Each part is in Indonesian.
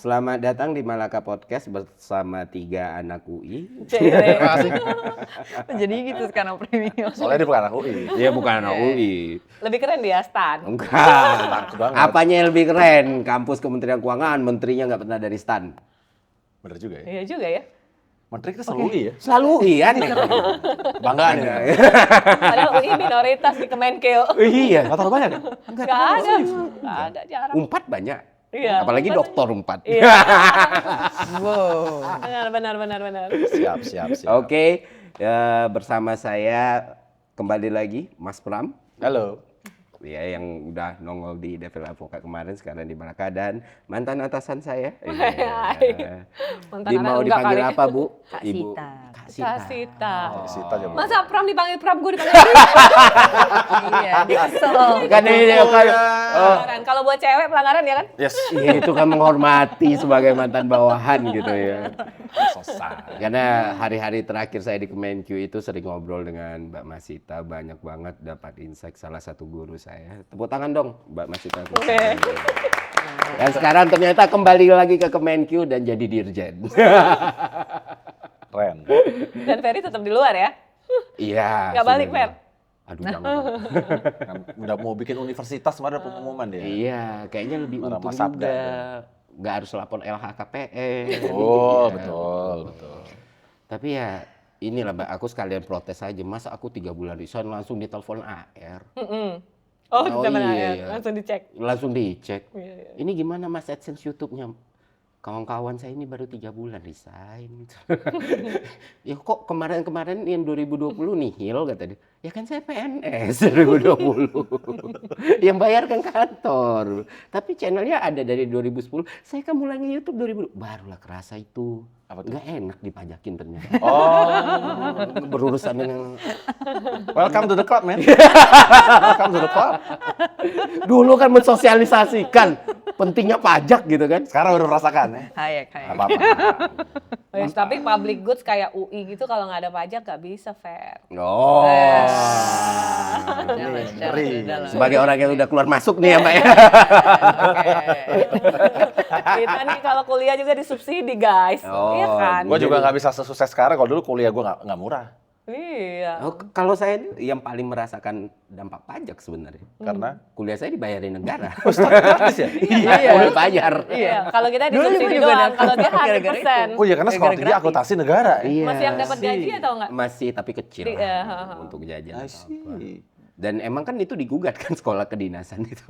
Selamat datang di Malaka Podcast bersama 3 anak UI. Jadi gitu sekarang premium. Soalnya dia bukan anak UI. Dia bukan anak UI. Lebih keren dia Stan. Enggak. Apanya yang lebih keren? Kampus Kementerian Keuangan, menterinya nggak pernah dari STAN. Bener juga ya. Iya juga ya. Menteri kita selalu UI ya. Selalu UI kan? Banggaan ya. Padahal UI minoritas di Kemenkeu. Iya. Gak terlalu banyak ya? Gak ada. Gak ada, jarang. Unpad banyak. Iya. Apalagi doktor Unpad. Iya. Wow. Benar. Siap. Oke, bersama saya kembali lagi Mas Pram. Halo. Ya, yang udah nongol di Devil Advocate kemarin, sekarang di Malaka, dan mantan atasan saya. Mantan Mau anak dipanggil kali. apa, Bu? Kak Ibu. Sita. Kak Kak Sita. Sita aja. Masa Pram dipanggil Pram, gue dipanggil Iya, kesel. Kan ini Pelanggaran. Kalau buat cewek pelanggaran ya kan? Yes. iya, itu kan menghormati sebagai mantan bawahan gitu ya. Selesai. Karena hari-hari terakhir saya di Kemenkeu itu sering ngobrol dengan Mbak Masita, banyak banget dapat insight, salah satu guru saya. Tepuk tangan dong Mbak Masita. Oke. Dan sekarang ternyata kembali lagi ke Kemenkeu dan jadi dirjen. Keren. Dan Ferry tetap di luar ya? Iya. Nggak balik, sudah. Fer? Aduh, jangan. Kan udah mau bikin universitas kemarin ada pengumuman dia. Iya, kayaknya lebih Marah untung Mas Sabda. juga. Nggak harus lapor LHKPN. Oh, Iya. betul. Tapi ya inilah Mbak, aku sekalian protes aja. Masa aku 3 bulan resign langsung ditelepon AR. Oh, Oh, kita iya. langsung dicek. Langsung dicek. Iya. Ini gimana Mas AdSense YouTube-nya? Kawan-kawan saya ini baru 3 bulan resign. Ya kok kemarin-kemarin yang 2020 nihil kata dia. Ya kan saya PNS 2020. Yang bayar kan kantor. Tapi channelnya ada dari 2010. Saya kan mulai nge-YouTube 2020. Barulah kerasa itu. Apa tuh? Nggak enak dipajakin ternyata. Oh. Berurusan dengan... Welcome to the club, man. Welcome to the club. Dulu kan mensosialisasikan pentingnya pajak gitu kan. Sekarang udah merasakan ya. Kayak. Apa-apa. Tapi public goods kayak UI gitu kalau nggak ada pajak nggak bisa fair. Oh. Ngeri. Sebagai orang yang udah keluar masuk nih ya Mbak ya. Kita nih kalau kuliah juga disubsidi guys, Oh, iya kan? Gue juga nggak bisa sesukses sekarang kalau dulu kuliah gue nggak murah. Iya. Oh, kalau saya yang paling merasakan dampak pajak sebenarnya. Karena Kuliah saya dibayarin negara. gratis ya? Iya, udah bayar. Iya. Kalau kita Dulu disubsidi juga doang, dapat kalau dia gara-gara 100%. Oh iya, karena sekolah tinggi Gara-gara akuntansi negara. Iya. Masih yang dapat gaji atau enggak? Masih, tapi kecil Di- lah, untuk jajan I atau apa. see. Dan emang kan itu digugat kan sekolah kedinasan itu.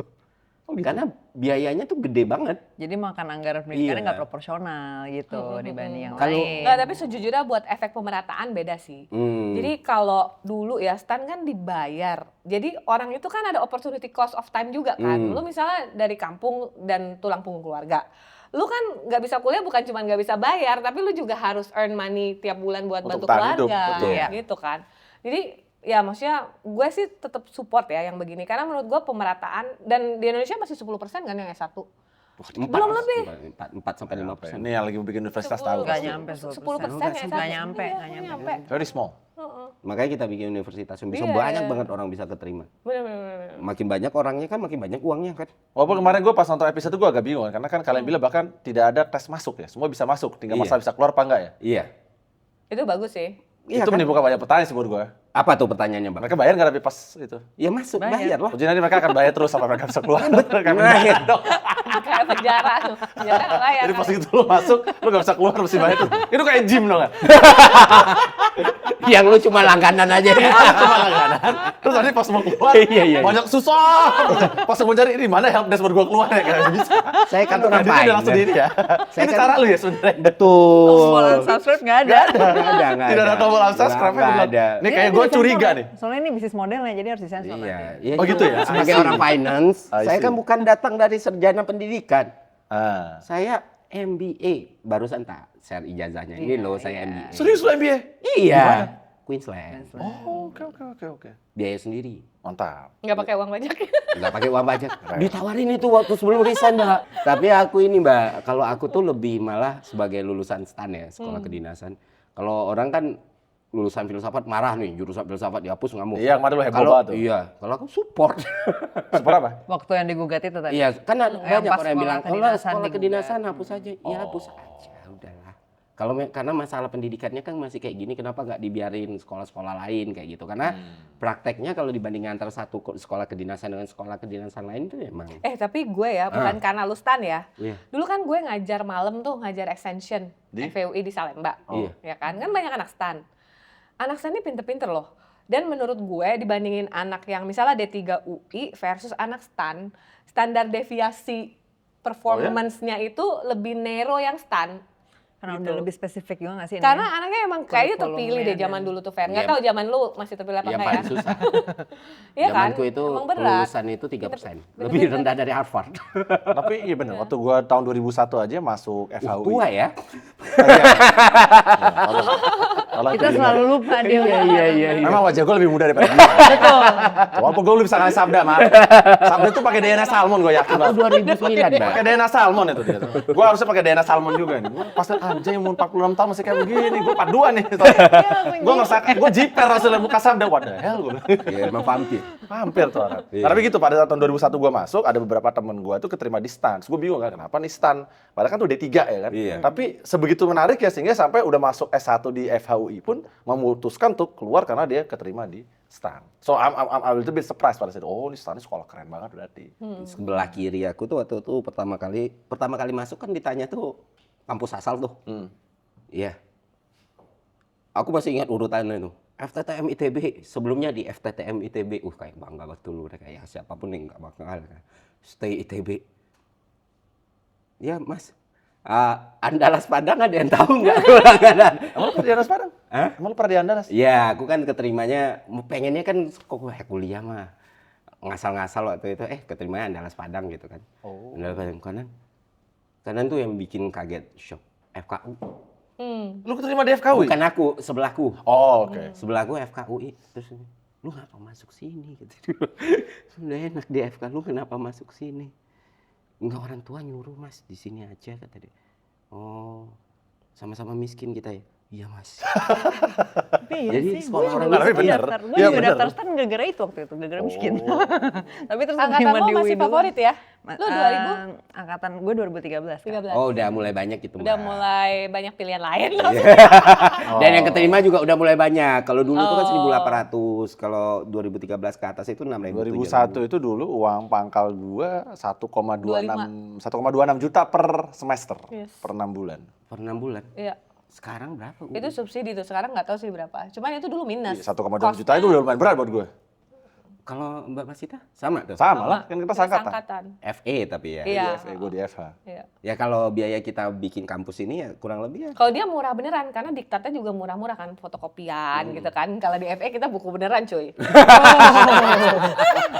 Oh, gitu? Karena biayanya tuh gede banget. Jadi makan anggaran pendidikannya Iya. nggak proporsional gitu dibanding yang Kalau- lain. Enggak, tapi sejujurnya buat efek pemerataan beda sih. Jadi kalau dulu ya Stan kan dibayar. Jadi orang itu kan ada opportunity cost of time juga kan. Lu misalnya dari kampung dan tulang punggung keluarga. Lu kan nggak bisa kuliah bukan cuma nggak bisa bayar, tapi lu juga harus earn money tiap bulan buat Untuk bantu bertahan hidup, keluarga. betul. Ya, gitu kan. Jadi ya maksudnya gue sih tetap support ya yang begini. Karena menurut gue pemerataan, dan di Indonesia masih 10% kan yang S1. Belum lebih. 4-5%. Ini yang lagi bikin universitas tahu. Nggak nyampe 10% ya S1. Nggak nyampe. Very small. Makanya kita bikin universitas yang bisa Iya, banyak iya. banget orang bisa keterima. Bener. Makin banyak orangnya kan makin banyak uangnya kan. Walaupun kemarin gue pas nonton episode gue agak bingung karena kan kalian bilang bahkan tidak ada tes masuk ya, semua bisa masuk, tinggal Iya. masalah bisa keluar apa enggak ya. Iya. Itu bagus sih. Iya Itu kan? menimbulkan banyak pertanyaan sih menurut gue. Apa tuh pertanyaannya Bang? Mereka bayar nggak tapi pas itu? Ya masuk, bayar lah. Ujian nanti mereka akan bayar terus sampai mereka bisa keluar. Mereka Bayar dong. Kayak penjara tuh. Penjara nggak bayar. Jadi pas itu lu masuk, lu nggak bisa keluar mesti bayar terus. Itu kayak gym dong kan? Yang lu cuma langganan aja. Cuma langganan. Terus nanti pas mau keluar, Iya. banyak susah. Pas mau cari ini mana help desk buat gue keluar ya kayak bisa. Saya kan orang Dia udah langsung diri ya. Saya Ini kan- cara lu ya sebenarnya. Betul. Tombol unsubscribe nggak ada. Nggak Tidak ada tombol unsubscribe. Nggak ada. Ini kayak gue curiga nih. Soalnya ini bisnis modelnya jadi harus disensor Iya. nanti. Iya, Oh gitu ya? Sebagai I see. orang finance, I saya see. kan bukan datang dari sarjana pendidikan. Ah. Saya MBA, barusan tak share ijazahnya. Ini loh saya MBA. Serius lu MBA? Iya. Gimana? Queensland. Oh, oke. Biaya sendiri. Mantap. Nggak pakai uang banyak. Nggak pakai uang pajak. Ditawarin itu waktu sebelum resign, Mbak. Tapi aku ini, Mbak, kalau aku tuh lebih malah sebagai lulusan STAN ya, sekolah kedinasan. Kalau orang kan lulusan filsafat marah nih, jurusan filsafat dihapus ngamuk. Iya, kemarin lu heboh Kalau banget tuh. iya, kalau aku support. Support apa? Waktu yang digugat itu tadi. Iya, kan ada Yang banyak pas orang yang bilang, sekolah kalau kedinasan sekolah digugat." kedinasan hapus aja. Iya, hapus aja, udahlah. Kalau karena masalah pendidikannya kan masih kayak gini, kenapa nggak dibiarin sekolah-sekolah lain kayak gitu? Karena prakteknya kalau dibandingkan antara satu sekolah kedinasan dengan sekolah kedinasan lain itu emang. Tapi gue ya, bukan karena lu stan ya. Iya. Dulu kan gue ngajar malam tuh, ngajar extension Di? FEUI di Salemba. Iya. Ya kan banyak anak stan. Anak stan ini pinter-pinter loh. Dan menurut gue dibandingin anak yang misalnya D3 UI versus anak stan, standar deviasi performance-nya itu lebih narrow yang stan. Karena gitu. udah lebih spesifik juga nggak sih? ini Karena ya? anaknya emang kayaknya terpilih deh Kurikulumnya zaman dan- dulu tuh Fer. Nggak Iya. tahu zaman lu masih terpilih apa Yang enggak ya? paling susah. Iya kan? Zamanku itu Emang berat. lulusan itu 3%. Lebih rendah dari Harvard. Tapi iya bener, waktu gua tahun 2001 aja masuk FHUI. Tua ya? Tolong Kita itu selalu lupa dia. Iya. Memang wajah gue lebih muda daripada dia. Betul. Walaupun gue lebih bisa kali Sabda, maaf. Sabda itu pakai DNA salmon, gue yakin Aku banget. 2009, Mbak. Pakai DNA salmon itu dia. Gue harusnya pakai DNA salmon juga nih. Gue pas anjing umur 46 tahun masih kayak begini. Gue 42 nih. Gue ngerasa, gue jiper rasanya buka Sabda. What the hell gue. Iya, emang vampir. Hampir tuh orang. Iya. Tapi gitu pada tahun 2001 gue masuk, ada beberapa temen gue tuh keterima di STAN. Gue bingung kan, kenapa nih STAN? Padahal kan tuh D3 ya kan. Iya. Tapi sebegitu menarik ya sehingga sampai udah masuk S1 di FHUI pun memutuskan untuk keluar karena dia keterima di STAN. So I'm a little bit surprised pada saat itu. Oh, ini STAN ini sekolah keren banget berarti. Sebelah kiri aku tuh waktu itu pertama kali masuk kan ditanya tuh kampus asal tuh. Iya. Aku masih ingat urutannya tuh. FTTM ITB, sebelumnya di FTTM ITB. Kayak bangga betul udah kayak siapapun yang nggak bakal stay ITB. Ya, Mas. Andalas Padang ada yang tahu nggak? Emang lu pernah di Andalas Padang? Hah? Emang lu pernah di Andalas? Iya, aku kan keterimanya, pengennya kan kok kuliah mah ngasal-ngasal waktu itu, keterimanya Andalas Padang gitu kan. Oh. Andalas Padang kanan tuh yang bikin kaget, shock, FKU. Lu keterima di FKUI? Bukan aku, sebelahku. Oh, oke. Sebelahku FKUI. Terus, lu ngapa masuk sini? Gitu. Sudah enak di FK, lu kenapa masuk sini? Enggak, orang tua nyuruh, Mas, di sini aja, kata dia. Oh, sama-sama miskin kita ya? Iya, Mas. Tapi iya Jadi sih, sekolah gue orang juga miskin. daftar. Gue Iya, juga bener. daftar STAN gara-gara itu waktu itu, gara-gara miskin. Tapi terus Angkatan keterima lo di masih UI dulu. favorit ya? Lu 2000? Angkatan gue 2013 kan. 13. Oh, udah mulai banyak gitu, Udah Mbak. mulai banyak pilihan lain loh. Dan yang keterima juga udah mulai banyak. Kalau dulu tuh kan Oh. 1.800, kalau 2013 ke atas itu 6.000. 2001 itu dulu uang pangkal gua 1,26 juta per semester. Yes. Per 6 bulan. Per 6 bulan. Iya. Sekarang berapa? Itu subsidi tuh, sekarang nggak tahu sih berapa. Cuman itu dulu minus. 1,2 juta itu udah lumayan berat buat gue. Kalau Mbak Masita sama tuh. Sama lah, kan kita Minus sangkatan. angkatan. FE tapi ya. Iya. Gue di FH. Iya. Ya kalau biaya kita bikin kampus ini ya kurang lebih ya. Kalau dia murah beneran, karena diktatnya juga murah-murah kan, fotokopian gitu kan. Kalau di FE kita buku beneran cuy.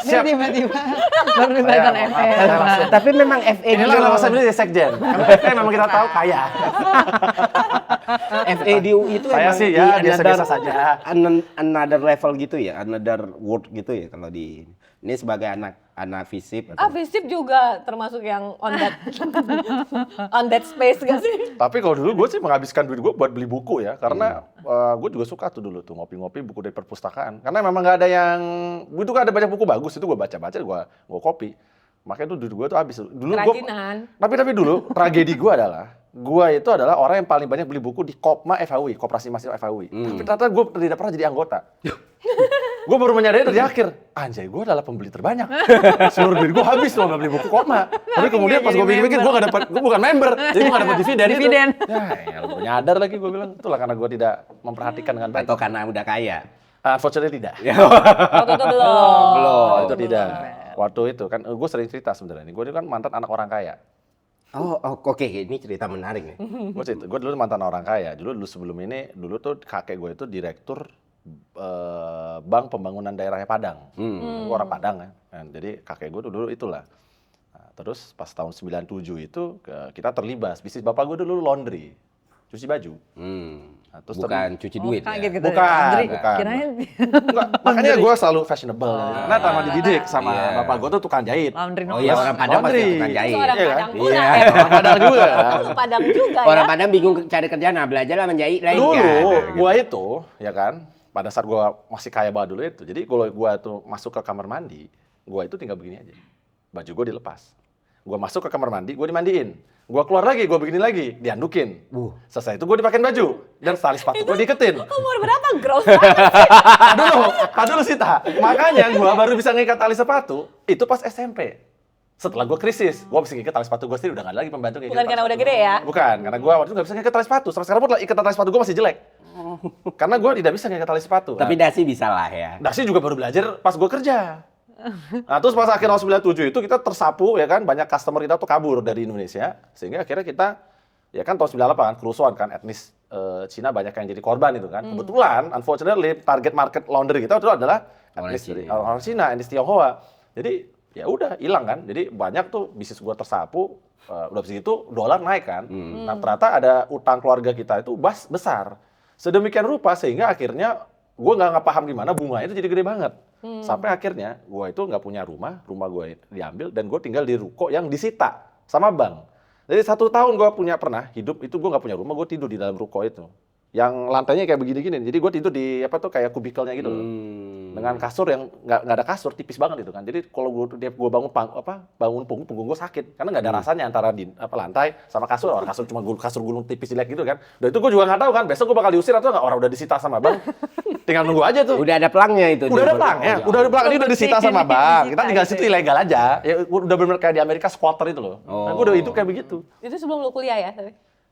Siap. Tiba-tiba baru kelihatan FE. Tapi memang FE Inilah kenapa saya beli di Sekjen. Karena memang kita tahu kaya. FE di UI itu Saya emang sih di ya biasa-biasa saja. Another level gitu ya, another world gitu ya kalau di ini sebagai anak FISIP. Visip juga termasuk yang on that space gak sih? Tapi kalau dulu gue sih menghabiskan duit gue buat beli buku ya, karena gue juga suka tuh dulu tuh ngopi-ngopi buku dari perpustakaan. Karena memang nggak ada yang, gue tuh ada banyak buku bagus itu gue baca-baca, gue kopi. Makanya tuh duit gue tuh habis. Dulu gue, Kerajinan. tapi dulu tragedi gue itu adalah orang yang paling banyak beli buku di Kopma FHUI, Koperasi Mahasiswa FHUI. Tapi ternyata gue tidak pernah jadi anggota. Gue baru menyadari dari akhir, anjay gue adalah pembeli terbanyak. Seluruh duit gue habis loh beli buku Kopma. Tapi kemudian pas gue pikir-pikir gue gak dapat, gue bukan member, jadi gue gak dapat dividen. Dividen. Ya, gue nyadar lagi gue bilang, itulah karena gue tidak memperhatikan dengan baik. Atau karena udah kaya. Unfortunately tidak. Waktu itu belum. Belum. Waktu itu tidak. Waktu itu kan, gue sering cerita sebenarnya. Gue kan mantan anak orang kaya. Oh, oke, ini cerita menarik nih. Gue dulu mantan orang kaya. Dulu sebelum ini, dulu tuh kakek gue itu direktur Bank Pembangunan Daerahnya Padang. Gue orang Padang ya. Jadi kakek gue dulu itulah. Nah, terus pas tahun 97 itu kita terlibat. Bisnis bapak gue dulu laundry, cuci baju. Nah, terus Bukan cuci duit kaget ya. gitu. Bukan, Andri, bukan. Kirain Enggak, makanya gue selalu fashionable. Karena sama dididik sama Iya. bapak gue tuh tukang jahit. laundry Oh iya, orang Padang pasti Laundry. tukang jahit. Itu orang Iya kan? Padang pula Iya. ya. Orang Padang juga. Kamu Padang juga Orang ya. Padang bingung cari kerjaan, nah belajar lah menjahit lah. Dulu ya. gue itu, ya kan, pada saat gue masih kaya banget dulu itu. Jadi kalau gue tuh masuk ke kamar mandi, gue itu tinggal begini aja. Baju gue dilepas. Gue masuk ke kamar mandi, gue dimandiin. Gue keluar lagi, gue begini lagi, diandukin. Selesai itu gue dipakein baju. Dan tali sepatu gue diiketin. Umur berapa gross banget? Tadi dulu sih, Ta. Makanya gue baru bisa ngikat tali sepatu, itu pas SMP. Setelah gue krisis, gue bisa ngikat tali sepatu gue sendiri, udah gak ada lagi pembantu ngikat Bukan tali karena udah sepatu. gede ya? Bukan, karena gue waktu itu gak bisa ngikat tali sepatu. Sampai sekarang pun ikatan tali sepatu gue masih jelek. Karena gue tidak bisa ngikat tali sepatu. Tapi dasi bisa lah ya. Dasi juga baru belajar pas gue kerja. Nah terus pas akhir tahun 97 itu kita tersapu ya kan, banyak customer kita tuh kabur dari Indonesia. Sehingga akhirnya kita, ya kan tahun 98 kan, kerusuhan kan, etnis Cina banyak yang jadi korban itu kan. Kebetulan, unfortunately, target market laundry kita itu adalah etnis dari orang Cina, etnis Tionghoa. Jadi ya udah hilang kan. Jadi banyak tuh bisnis gua tersapu. Udah begitu dolar naik kan. Nah ternyata ada utang keluarga kita itu besar. Sedemikian rupa sehingga akhirnya gua nggak paham gimana bunganya itu jadi gede banget. Sampai akhirnya gua itu nggak punya rumah gua diambil dan gua tinggal di ruko yang disita sama bank. Jadi 1 tahun gue pernah hidup itu gue nggak punya rumah, gue tidur di dalam ruko itu. Yang lantainya kayak begini-gini, jadi gue tidur di apa tuh kayak kubikelnya gitu loh. Dengan kasur yang nggak ada kasur, tipis banget itu kan. Jadi kalau gue bangun bangun punggung gue sakit karena nggak ada rasanya antara lantai sama kasur. Orang kasur cuma kasur gulung tipis jelek gitu kan. Dan itu gue juga nggak tahu kan, besok gue bakal diusir atau nggak, orang udah disita sama bank. Tinggal nunggu aja tuh. Udah ada pelangnya itu. Udah ada pelangnya, ini udah disita sama bank. Kita tinggal situ ilegal aja. Ya udah benar kayak di Amerika squatter itu loh. Nah, gue udah itu kayak begitu. Itu sebelum lu kuliah ya? Tapi?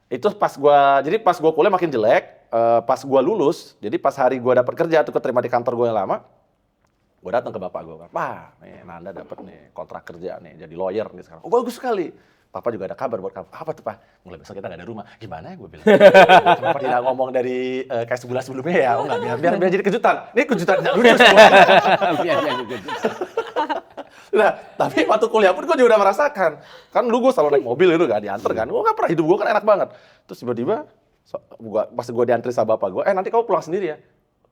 Itu pas gua kuliah makin jelek, pas gua lulus, jadi pas hari gua dapat kerja tuh keterima di kantor gua yang lama, gua datang ke bapak gua, "Pak, nih Nanda dapat nih kontrak kerja nih jadi lawyer nih sekarang." "Oh, bagus sekali. Papa juga ada kabar buat kamu." "Apa tuh, Pak?" "Mulai besok kita nggak ada rumah." "Gimana ya?" Gua bilang. "Kenapa tidak ngomong dari kayak sebulan sebelumnya ya?" "Oh, nggak, biar jadi kejutan." Ini kejutan lucu semua. Biar jadi gitu. Nah, tapi waktu kuliah pun gue juga udah merasakan. Kan dulu gue selalu naik mobil gitu kan, diantar kan. Gue nggak pernah, hidup gue kan enak banget. Terus tiba-tiba, pas gue diantri sama bapak gue, nanti kamu pulang sendiri ya?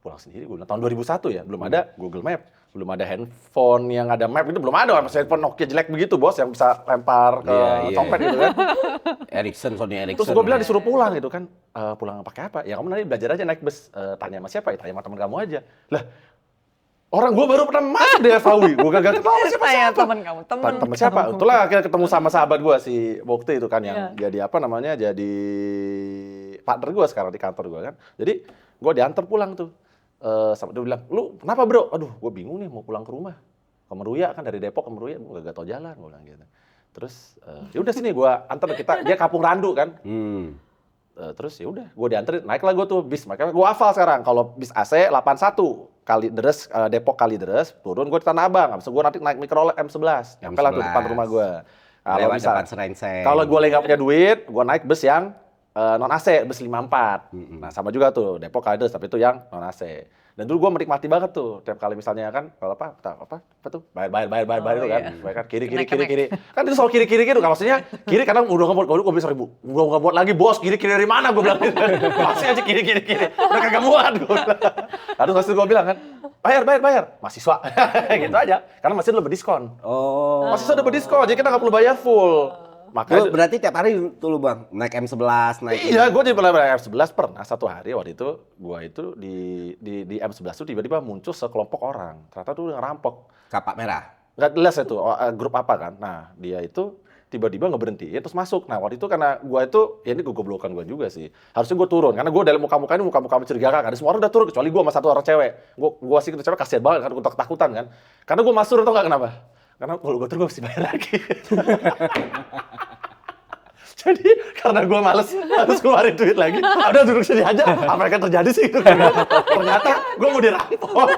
Pulang sendiri, gue bilang, tahun 2001 ya, belum ada Google Map, belum ada handphone yang ada map, itu belum ada. Masih handphone Nokia jelek begitu, bos, yang bisa lempar ke copet gitu kan. Sony Ericsson. Terus gue bilang disuruh pulang gitu kan. Pulang pakai apa? Ya kamu nanti belajar aja naik bus. Tanya sama siapa? Ya, tanya sama teman kamu aja. Lah, orang gue baru pernah masuk di FAUI, gue gagal kenal sama siapa. teman kamu, Temen siapa? Itulah akhirnya ketemu sama sahabat gue si Bokti itu kan yang jadi apa namanya, jadi partner gue sekarang di kantor gue kan. Jadi gue diantar pulang tuh. Sama dia bilang, "Lu kenapa bro?" "Aduh, gue bingung nih mau pulang ke rumah. Ke Meruya kan, dari Depok ke Meruya, gue gak tau jalan," gue bilang gitu. Terus ya udah sini gue antar dia Kampung Randu kan. Terus ya udah, gue dianterin, naiklah gue tuh bis. Makanya gue hafal sekarang, kalau bis AC 81 Kalideres, Depok Kalideres, turun gue di Tanah Abang. Habis itu gue nanti naik mikrolet M11, nyampe lah tuh depan rumah gue. Kalau Lewat depan Serengseng. kalau gue lagi nggak punya duit, gue naik bus yang non AC, bus 54. Nah sama juga tuh Depok Kalideres, tapi itu yang non AC. Dan dulu gue menikmati banget tuh, tiap kali misalnya kan, kalau apa tuh, bayar itu kan, bayar kan kiri, kan itu soal kiri gitu, kan maksudnya kiri kadang udah nggak buat, gue beli 1.000, udah nggak buat lagi bos, kiri dari mana gue bilang, masih aja kiri, udah kagak muat gue bilang. Lalu pas itu gue bilang kan, bayar, mahasiswa, gitu aja, karena masih udah berdiskon. Mahasiswa udah berdiskon, jadi kita nggak perlu bayar full. Makanya berarti tiap hari tuh lu Bang naik M11 naik. Iya, gue jadi pernah M11 pernah satu hari waktu itu gue itu di M11 tuh tiba-tiba muncul sekelompok orang. Ternyata tuh ngerampok. Kapak merah. Nggak jelas itu grup apa kan. Nah, dia itu tiba-tiba ngeberhentiin terus masuk. Nah, waktu itu karena gue itu ya ini goblokan gue juga sih. Harusnya gue turun karena gue dari muka-muka ini muka-muka mencurigakan kan. Semua orang udah turun kecuali gue sama satu orang cewek. Gue sih cewek kasihan banget kan, gue ketakutan kan. Karena gue masuk atau nggak kenapa? Karena kalau gue turun gue mesti bayar lagi. Jadi karena gue males harus keluarin duit lagi, udah duduk sini aja. Apa yang terjadi sih? Ternyata gue mau dirampok.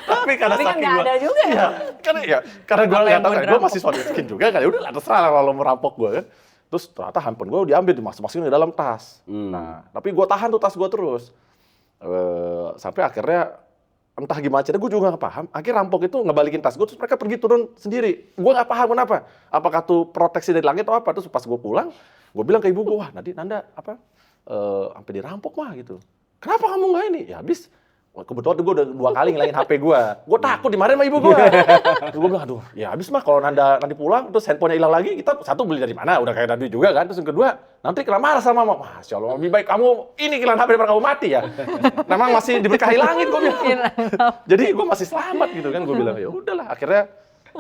Tapi karena Tapi kan saking nggak gue, ada juga ya. karena gue nggak tahu, gue dirampok? masih soal miskin juga kan. Ya udah terserah kalau merampok gue kan. Terus ternyata handphone gue diambil, dimasukin ke dalam tas. Nah, tapi gue tahan tuh tas gue terus. Sampai akhirnya entah gimana caranya, gue juga nggak paham. Akhirnya rampok itu ngebalikin tas gue, terus mereka pergi turun sendiri. Gue nggak paham kenapa. Apakah tuh proteksi dari langit atau apa? Terus pas gue pulang, gue bilang ke ibu gue, "Wah, Nanda sampai dirampok mah gitu. Kenapa kamu nggak ini? Ya habis. Kebetulan gue udah 2 kali ngilangin HP gue. Gue takut dimarahin sama ibu gue. Terus gue bilang, aduh, ya habis mah kalau nanti pulang, terus handphonenya hilang lagi, kita satu beli dari mana? Udah kayak Nandi juga kan. Terus yang kedua, nanti kena marah sama mama. Masya Allah, lebih baik kamu ini kehilangan HP daripada kamu mati ya. Memang masih diberkahi langit, gue bilang. Jadi gue masih selamat gitu kan. Gue bilang, ya udahlah. Akhirnya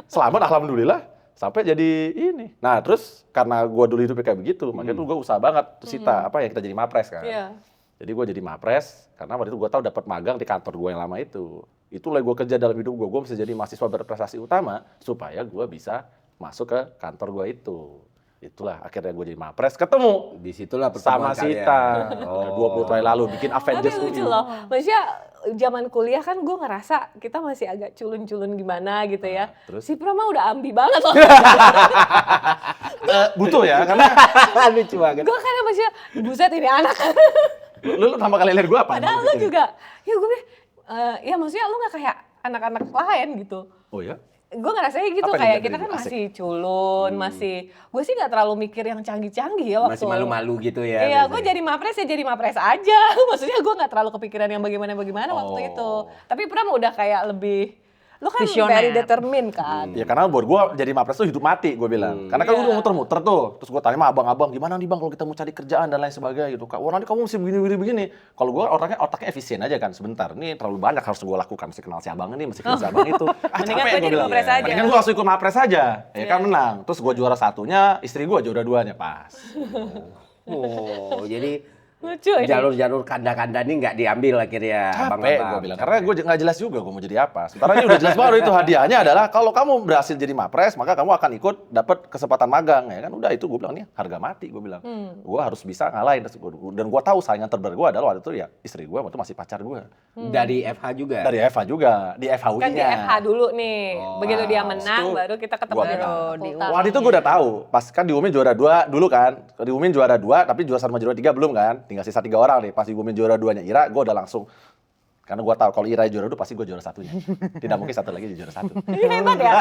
selamat, alhamdulillah. Sampai jadi ini. Nah terus karena gue dulu hidupnya kayak begitu, makanya tuh gue usaha banget. Terus Sita, apa ya kita jadi mapres kan. Jadi gue jadi mapres, karena waktu itu gue tahu dapat magang di kantor gue yang lama itu. Itulah gue kerja dalam hidup gue bisa jadi mahasiswa berprestasi utama, supaya gue bisa masuk ke kantor gue itu. Itulah akhirnya gue jadi mapres, ketemu Disitulah sama pertemuan kalian. Sita. Oh. 20 tahun lalu, bikin Avengers Tapi lucu loh, maksudnya zaman kuliah kan gue ngerasa kita masih agak culun-culun gimana gitu ya. terus? Si Prama udah ambi banget loh. Butuh ya, karena Lucu banget. Gue kan maksudnya, buset ini anak. lu pertama kali lihat gue apa? Padahal lu juga, ya gue ya maksudnya lu gak kayak anak-anak lain gitu. Oh ya? Gue ngerasanya gitu, Apa yang kayak dilihat kita dari kan lu? Asik. masih culun, masih, gue sih gak terlalu mikir yang canggih-canggih ya waktu. Masih malu-malu gitu ya. Iya, gue biasanya. jadi mapres ya jadi mapres aja. Maksudnya gue gak terlalu kepikiran yang bagaimana-bagaimana waktu Oh. itu. Tapi Pram udah kayak lebih, lu kan Visioner. very determined kan. Ya karena buat gue jadi mapres tuh hidup mati gue bilang. Karena kan gue udah muter-muter tuh. Terus gue tanya sama abang-abang, gimana nih bang kalau kita mau cari kerjaan dan lain sebagainya gitu. Wah nanti kamu mesti begini. Kalau gue otaknya efisien aja kan. Sebentar, ini terlalu banyak harus gue lakukan. Mesti kenal si abang ini, mesti kenal si abang itu. Mendingan capek gue gua jadi bilang. mapres aja. Mendingan gue langsung ikut mapres aja. Ya kan menang. Terus gue juara satunya, istri gue juara duanya pas. Oh, jadi Lucu ini. jalur-jalur kanda-kanda ini nggak diambil akhirnya. Capek gue bilang, karena gue nggak jelas juga gue mau jadi apa. Sementara ini udah jelas banget itu hadiahnya adalah kalau kamu berhasil jadi mapres, maka kamu akan ikut dapat kesempatan magang ya kan. Udah itu gue bilang nih harga mati gue bilang. Gue harus bisa ngalahin. Dan gue tahu saingan terberat gue adalah waktu itu ya istri gue, waktu itu masih pacar gue. Dari FH juga. Dari Eva juga, di FHUI-nya. Kan di FH dulu nih, Oh, begitu dia wow. menang Itu baru kita ketemu gua di menang. fakultas. Waktu itu gue udah tahu, pas kan diumumin juara 2 dulu kan. Diumumin juara 2, tapi juara 1 sama juara 3 belum kan. Tinggal sisa 3 orang nih. Pas diumumin juara 2-nya Ira, gue udah langsung. Karena gue tahu kalau Ira juara 2 pasti gue juara 1-nya. Tidak mungkin satu lagi jadi juara 1. Ini hebat ya.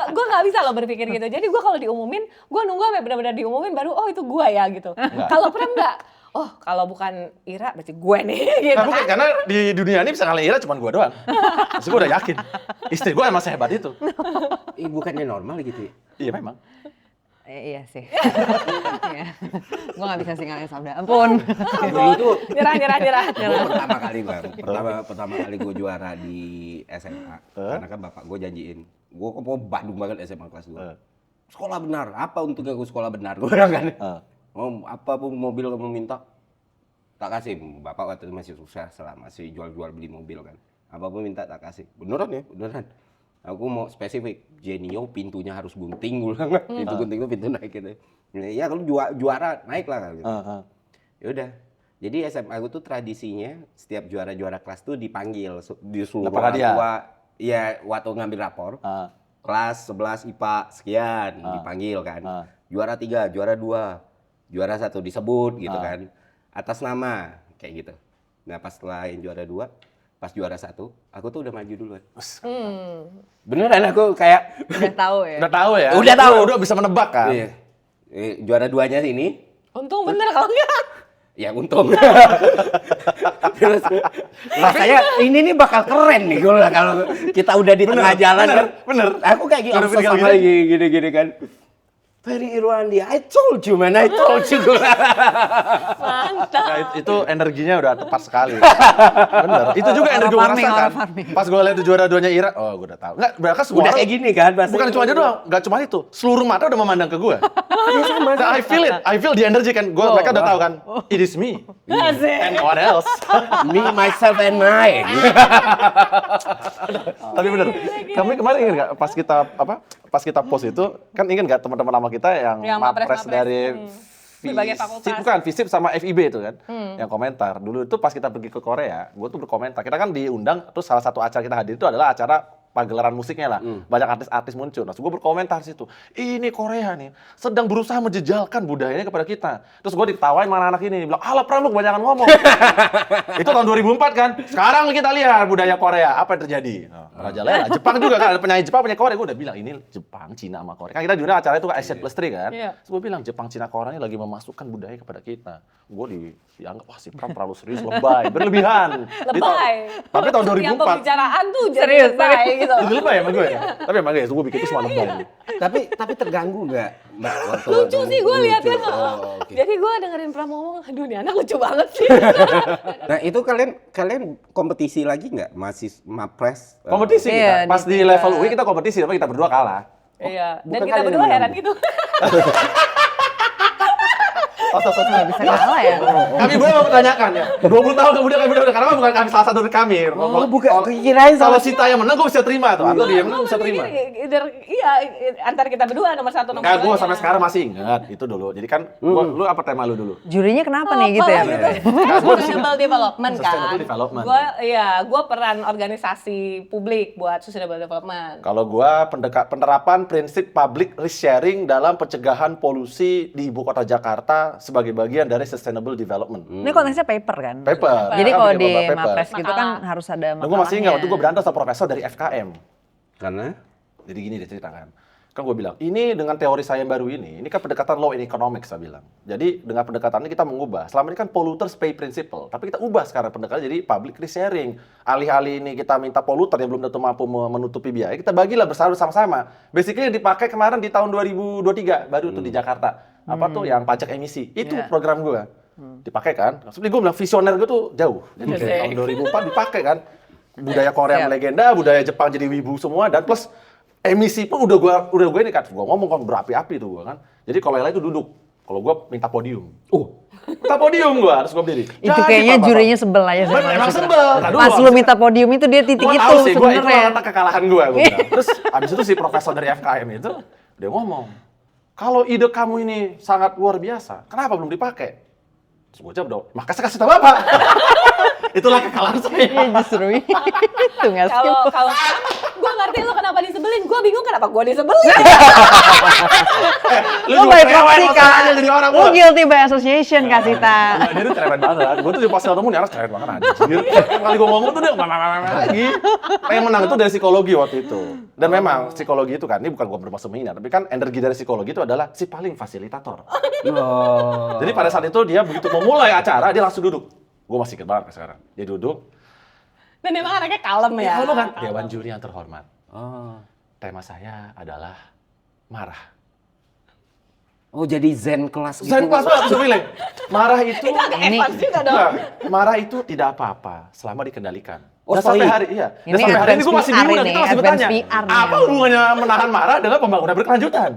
Gue nggak bisa loh berpikir gitu. Jadi gue kalau diumumin, gue nunggu sampai benar-benar diumumin baru oh itu gue ya gitu. Kalau Pram nggak, oh kalau bukan Ira berarti gue nih gitu. Nah, mungkin karena di dunia ini bisa ngalahin Ira cuma gue doang. Terus gue udah yakin. Istri gue emang sehebat itu. Bukannya normal gitu ya? Iya memang. Iya sih. Iya. Gue nggak bisa sih ngalahin Sabda. Ampun. Dulu tuh Nyerah. gua pertama kali bang, pertama kali gue juara di SMA. Karena kan bapak gue janjiin, gue ke Bandung banget SMA kelas 2. Sekolah benar, apa untungnya gue sekolah benar? Gue bilang kan, apapun mobil kamu minta, tak kasih. Bapak waktu itu masih sukses lah, masih jual-jual beli mobil kan. Apapun minta tak kasih. Beneran ya, beneran. Aku mau spesifik, Genio pintunya harus gunting, gue bilang. Pintu gunting itu pintu naik gitu. Ya kalau juara naik lah gitu. Ya udah. Jadi SMA aku tuh tradisinya setiap juara-juara kelas tuh dipanggil di seluruh Dapat orang hadiah. tua. Ya waktu ngambil rapor. Kelas 11 IPA sekian dipanggil kan. Juara 3, juara 2, juara 1 disebut gitu kan. Atas nama kayak gitu. Nah pas setelah yang juara 2, pas juara 1, aku tuh udah maju duluan. Beneran aku kayak Udah tahu ya. Udah tahu ya? Udah tahu. Udah bisa menebak kan? iya. Juara 2-nya ini Untung bener kalau enggak. ya untung. Terus rasanya ini nih bakal keren nih kalau kita udah di tengah jalan kan. bener. Aku kayak gini, Udah obses tinggal sama gini kan. Ferry Irwandi, I told you man, I told you. Mantap. Nah, itu energinya udah tepat sekali. Bener. Itu juga energi gue farming, rasakan. orang farming. Pas gue lihat juara 2-nya Ira, oh gue udah tahu. Enggak, bahkan semua Udah orang, kayak gini kan pasti. bukan cuma dia doang, enggak cuma itu. Seluruh mata udah memandang ke gue. I feel it. I feel the energy kan. Mereka udah tahu kan. It is me. Asik. And what else? Me, myself, and I. Tapi bener. Kami kemarin ingat nggak pas kita post itu kan ingat nggak teman-teman lama kita yang mapres mapres-mapres. dari Berbagai fakultas. bukan FISIP sama FIB itu kan yang komentar. Dulu itu pas kita pergi ke Korea, gue tuh berkomentar. Kita kan diundang, terus salah satu acara kita hadir itu adalah acara pagelaran musiknya lah, banyak artis-artis muncul. Terus gue berkomentar situ, ini Korea nih sedang berusaha menjejalkan budayanya kepada kita. Terus gue diketawain sama anak-anak ini, bilang, alah Pram lu kebanyakan ngomong. Itu tahun 2004 kan. Sekarang kita lihat budaya Korea, apa yang terjadi? Raja Lela, Jepang juga kan, ada penyanyi Jepang, penyanyi Korea. Gue udah bilang, ini Jepang, Cina sama Korea. Kan kita diundang acara itu kan Asian Plus 3 kan. Iya. Terus gue bilang, Jepang, Cina, Korea ini lagi memasukkan budaya kepada kita. Gue dianggap, wah si Pram terlalu serius, lebay, berlebihan. Lebay. Tapi tahun Setiap 2004. pembicaraan tuh jadi Serius, lebay gitu. Itu lebay ya sama gue ya? Tapi emang ya, gue bikin itu semua lebay. Tapi terganggu nggak, Mbak? Lucu sih gue liatnya. Oh, oke. Jadi gue dengerin Pram ngomong, aduh ini anak lucu banget sih. Nah itu kalian kompetisi lagi nggak? Masih Mapres? Kompetisi Iya, kita. Pas di level UI kita kompetisi, tapi kita berdua kalah. Iya, dan bukan kita kalian berdua yang heran menang. gitu. Nggak bisa kalah ya. Kami boleh mempertanyakan ya. 20 tahun kemudian kami udah karena bukan kami salah satu dari kami. Oh, bukan. Kirain Kalau sama Sita yang menang gue bisa terima tuh. Atau dia menang Gua bisa terima. mikir, iya, antara kita berdua nomor 1 nomor 2. Enggak, gue sampai sekarang masih ingat itu dulu. Jadi kan lu apa tema lu dulu? Jurinya kenapa nih gitu ya? Sustainable development kan. Sustainable development. Gue peran organisasi publik buat sustainable development. Kalau gua penerapan prinsip public risk sharing dalam pencegahan polusi di ibu kota Jakarta sebagai bagian dari sustainable development. Ini konteksnya paper kan? Paper. Jadi Kan kalau bikin di paper. Mapres gitu kan Makalah. harus ada Dan gue masih ingat waktu gue makalahnya. berantem sama profesor dari FKM. Karena Jadi gini dia ceritakan. Kan gue bilang, ini dengan teori saya yang baru ini kan pendekatan law in economics saya bilang. Jadi dengan pendekatan ini kita mengubah. Selama ini kan polluters pay principle, tapi kita ubah sekarang pendekatan jadi public risk sharing. Alih-alih ini kita minta polluter yang belum tentu mampu menutupi biaya, kita bagilah bersama-sama. Basically yang dipakai kemarin di tahun 2023 baru tuh di Jakarta. Apa tuh yang pajak emisi. Itu Iya. program gue. Dipakai kan. Seperti gue bilang visioner gue tuh jauh. Jadi Oke. tahun 2004 dipakai kan. Budaya Korea Siap. legenda, budaya Jepang jadi wibu semua dan plus emisi pun udah gue ini kan gua ngomong kan berapi-api tuh gua kan. Jadi kalau yang lain itu duduk. Kalau gua minta podium. Minta podium gua, terus gua berdiri. Itu Jadi, kayaknya Pak, jurinya sebel aja sama Memang Mas Fitra. sebel. Nah, dulu Pas abis lu itu- minta podium itu dia titik Gua itu tahu sih, gua itu sebenarnya. rata kekalahan gua bilang. Terus abis itu si profesor dari FKM itu dia ngomong, kalau ide kamu ini sangat luar biasa, kenapa belum dipakai? Terus gua jawab dong, makasih kasih tahu Bapak. Itulah kekalahan saya. Iya justru itu nggak sih? Kalau gue ngerti lo kenapa disebelin, gue bingung kenapa gue disebelin. Lu juga by cerewet proxy masalahnya kan? jadi orang, Lu gua. guilty by association Kak Sita. Nah, dia tuh cerewet banget. Gue tuh pas ketemu nih anak cerewet banget anjir. Tiap kali gue ngomong tuh dia lagi. Yang menang itu dari psikologi waktu itu. Dan memang psikologi itu kan, ini bukan gue bermaksud menghina, tapi kan energi dari psikologi itu adalah si paling fasilitator. Jadi pada saat itu dia begitu memulai acara, dia langsung duduk. Gue masih ingat banget sekarang. Dia duduk. Dan emang anaknya kalem ya. Lalu kan, Dewan Juri yang terhormat. Oh. Tema saya adalah marah. Oh jadi zen kelas gitu. Zen kelas banget, aku pilih. Marah itu Itu agak advance juga dong. Enggak, marah itu tidak apa-apa selama dikendalikan. Oh, Dan sampai sorry. hari iya. Dan Ini sampai hari ini gue advance masih bingung dan PR kita ini, masih advance bertanya. PR nih. Apa hubungannya menahan marah dengan pembangunan berkelanjutan?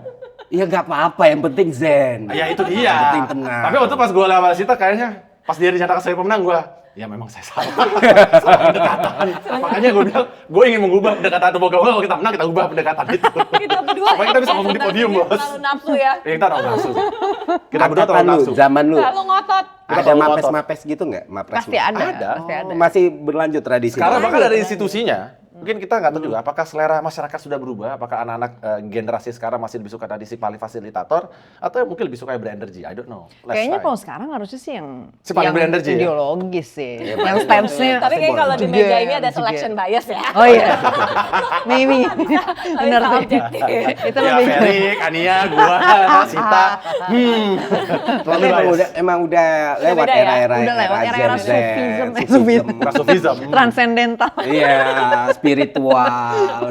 Ya nggak apa-apa, yang penting zen. Ya itu dia. Yang penting tenang. Tapi waktu pas gue lawan Sita kayaknya pas dia dinyatakan sebagai pemenang gue, ya memang saya salah. Salah pendekatan. Makanya gue bilang, gue ingin mengubah pendekatan itu. Moga-moga kalau kita menang, kita ubah pendekatan itu. Kita berdua Supaya kita bisa ngomong di podium, sebenarnya Bos. terlalu nafsu ya. Ya, kita terlalu nafsu. Kita berdua terlalu Angkatan lu, nafsu. zaman lu. Terlalu ngotot. Kita Ada terlalu mapes-mapes gitu nggak? Mapres Pasti ada. Ada. Pasti ada. Masih berlanjut tradisi. Sekarang itu? bahkan dari institusinya, mungkin kita nggak tahu juga apakah selera masyarakat sudah berubah, apakah anak-anak generasi sekarang masih lebih suka tadi si paling fasilitator, atau mungkin lebih suka yang berenergi, I don't know. Let's Kayaknya try. kalau sekarang harusnya sih yang Si paling berenergi ya? ideologis sih. Yang stance-nya. Tapi kayak kalau di juga, meja ini ada juga. selection bias ya. Oh iya. Maybe. Benar Bisa tuh. objektif. Itu Ya, lebih Ferry, Kania, gua, Sita, Tapi emang udah lewat beda ya? era-era Udah lewat era-era zen, sufism. Sufism. transcendental. Iya, spiritual,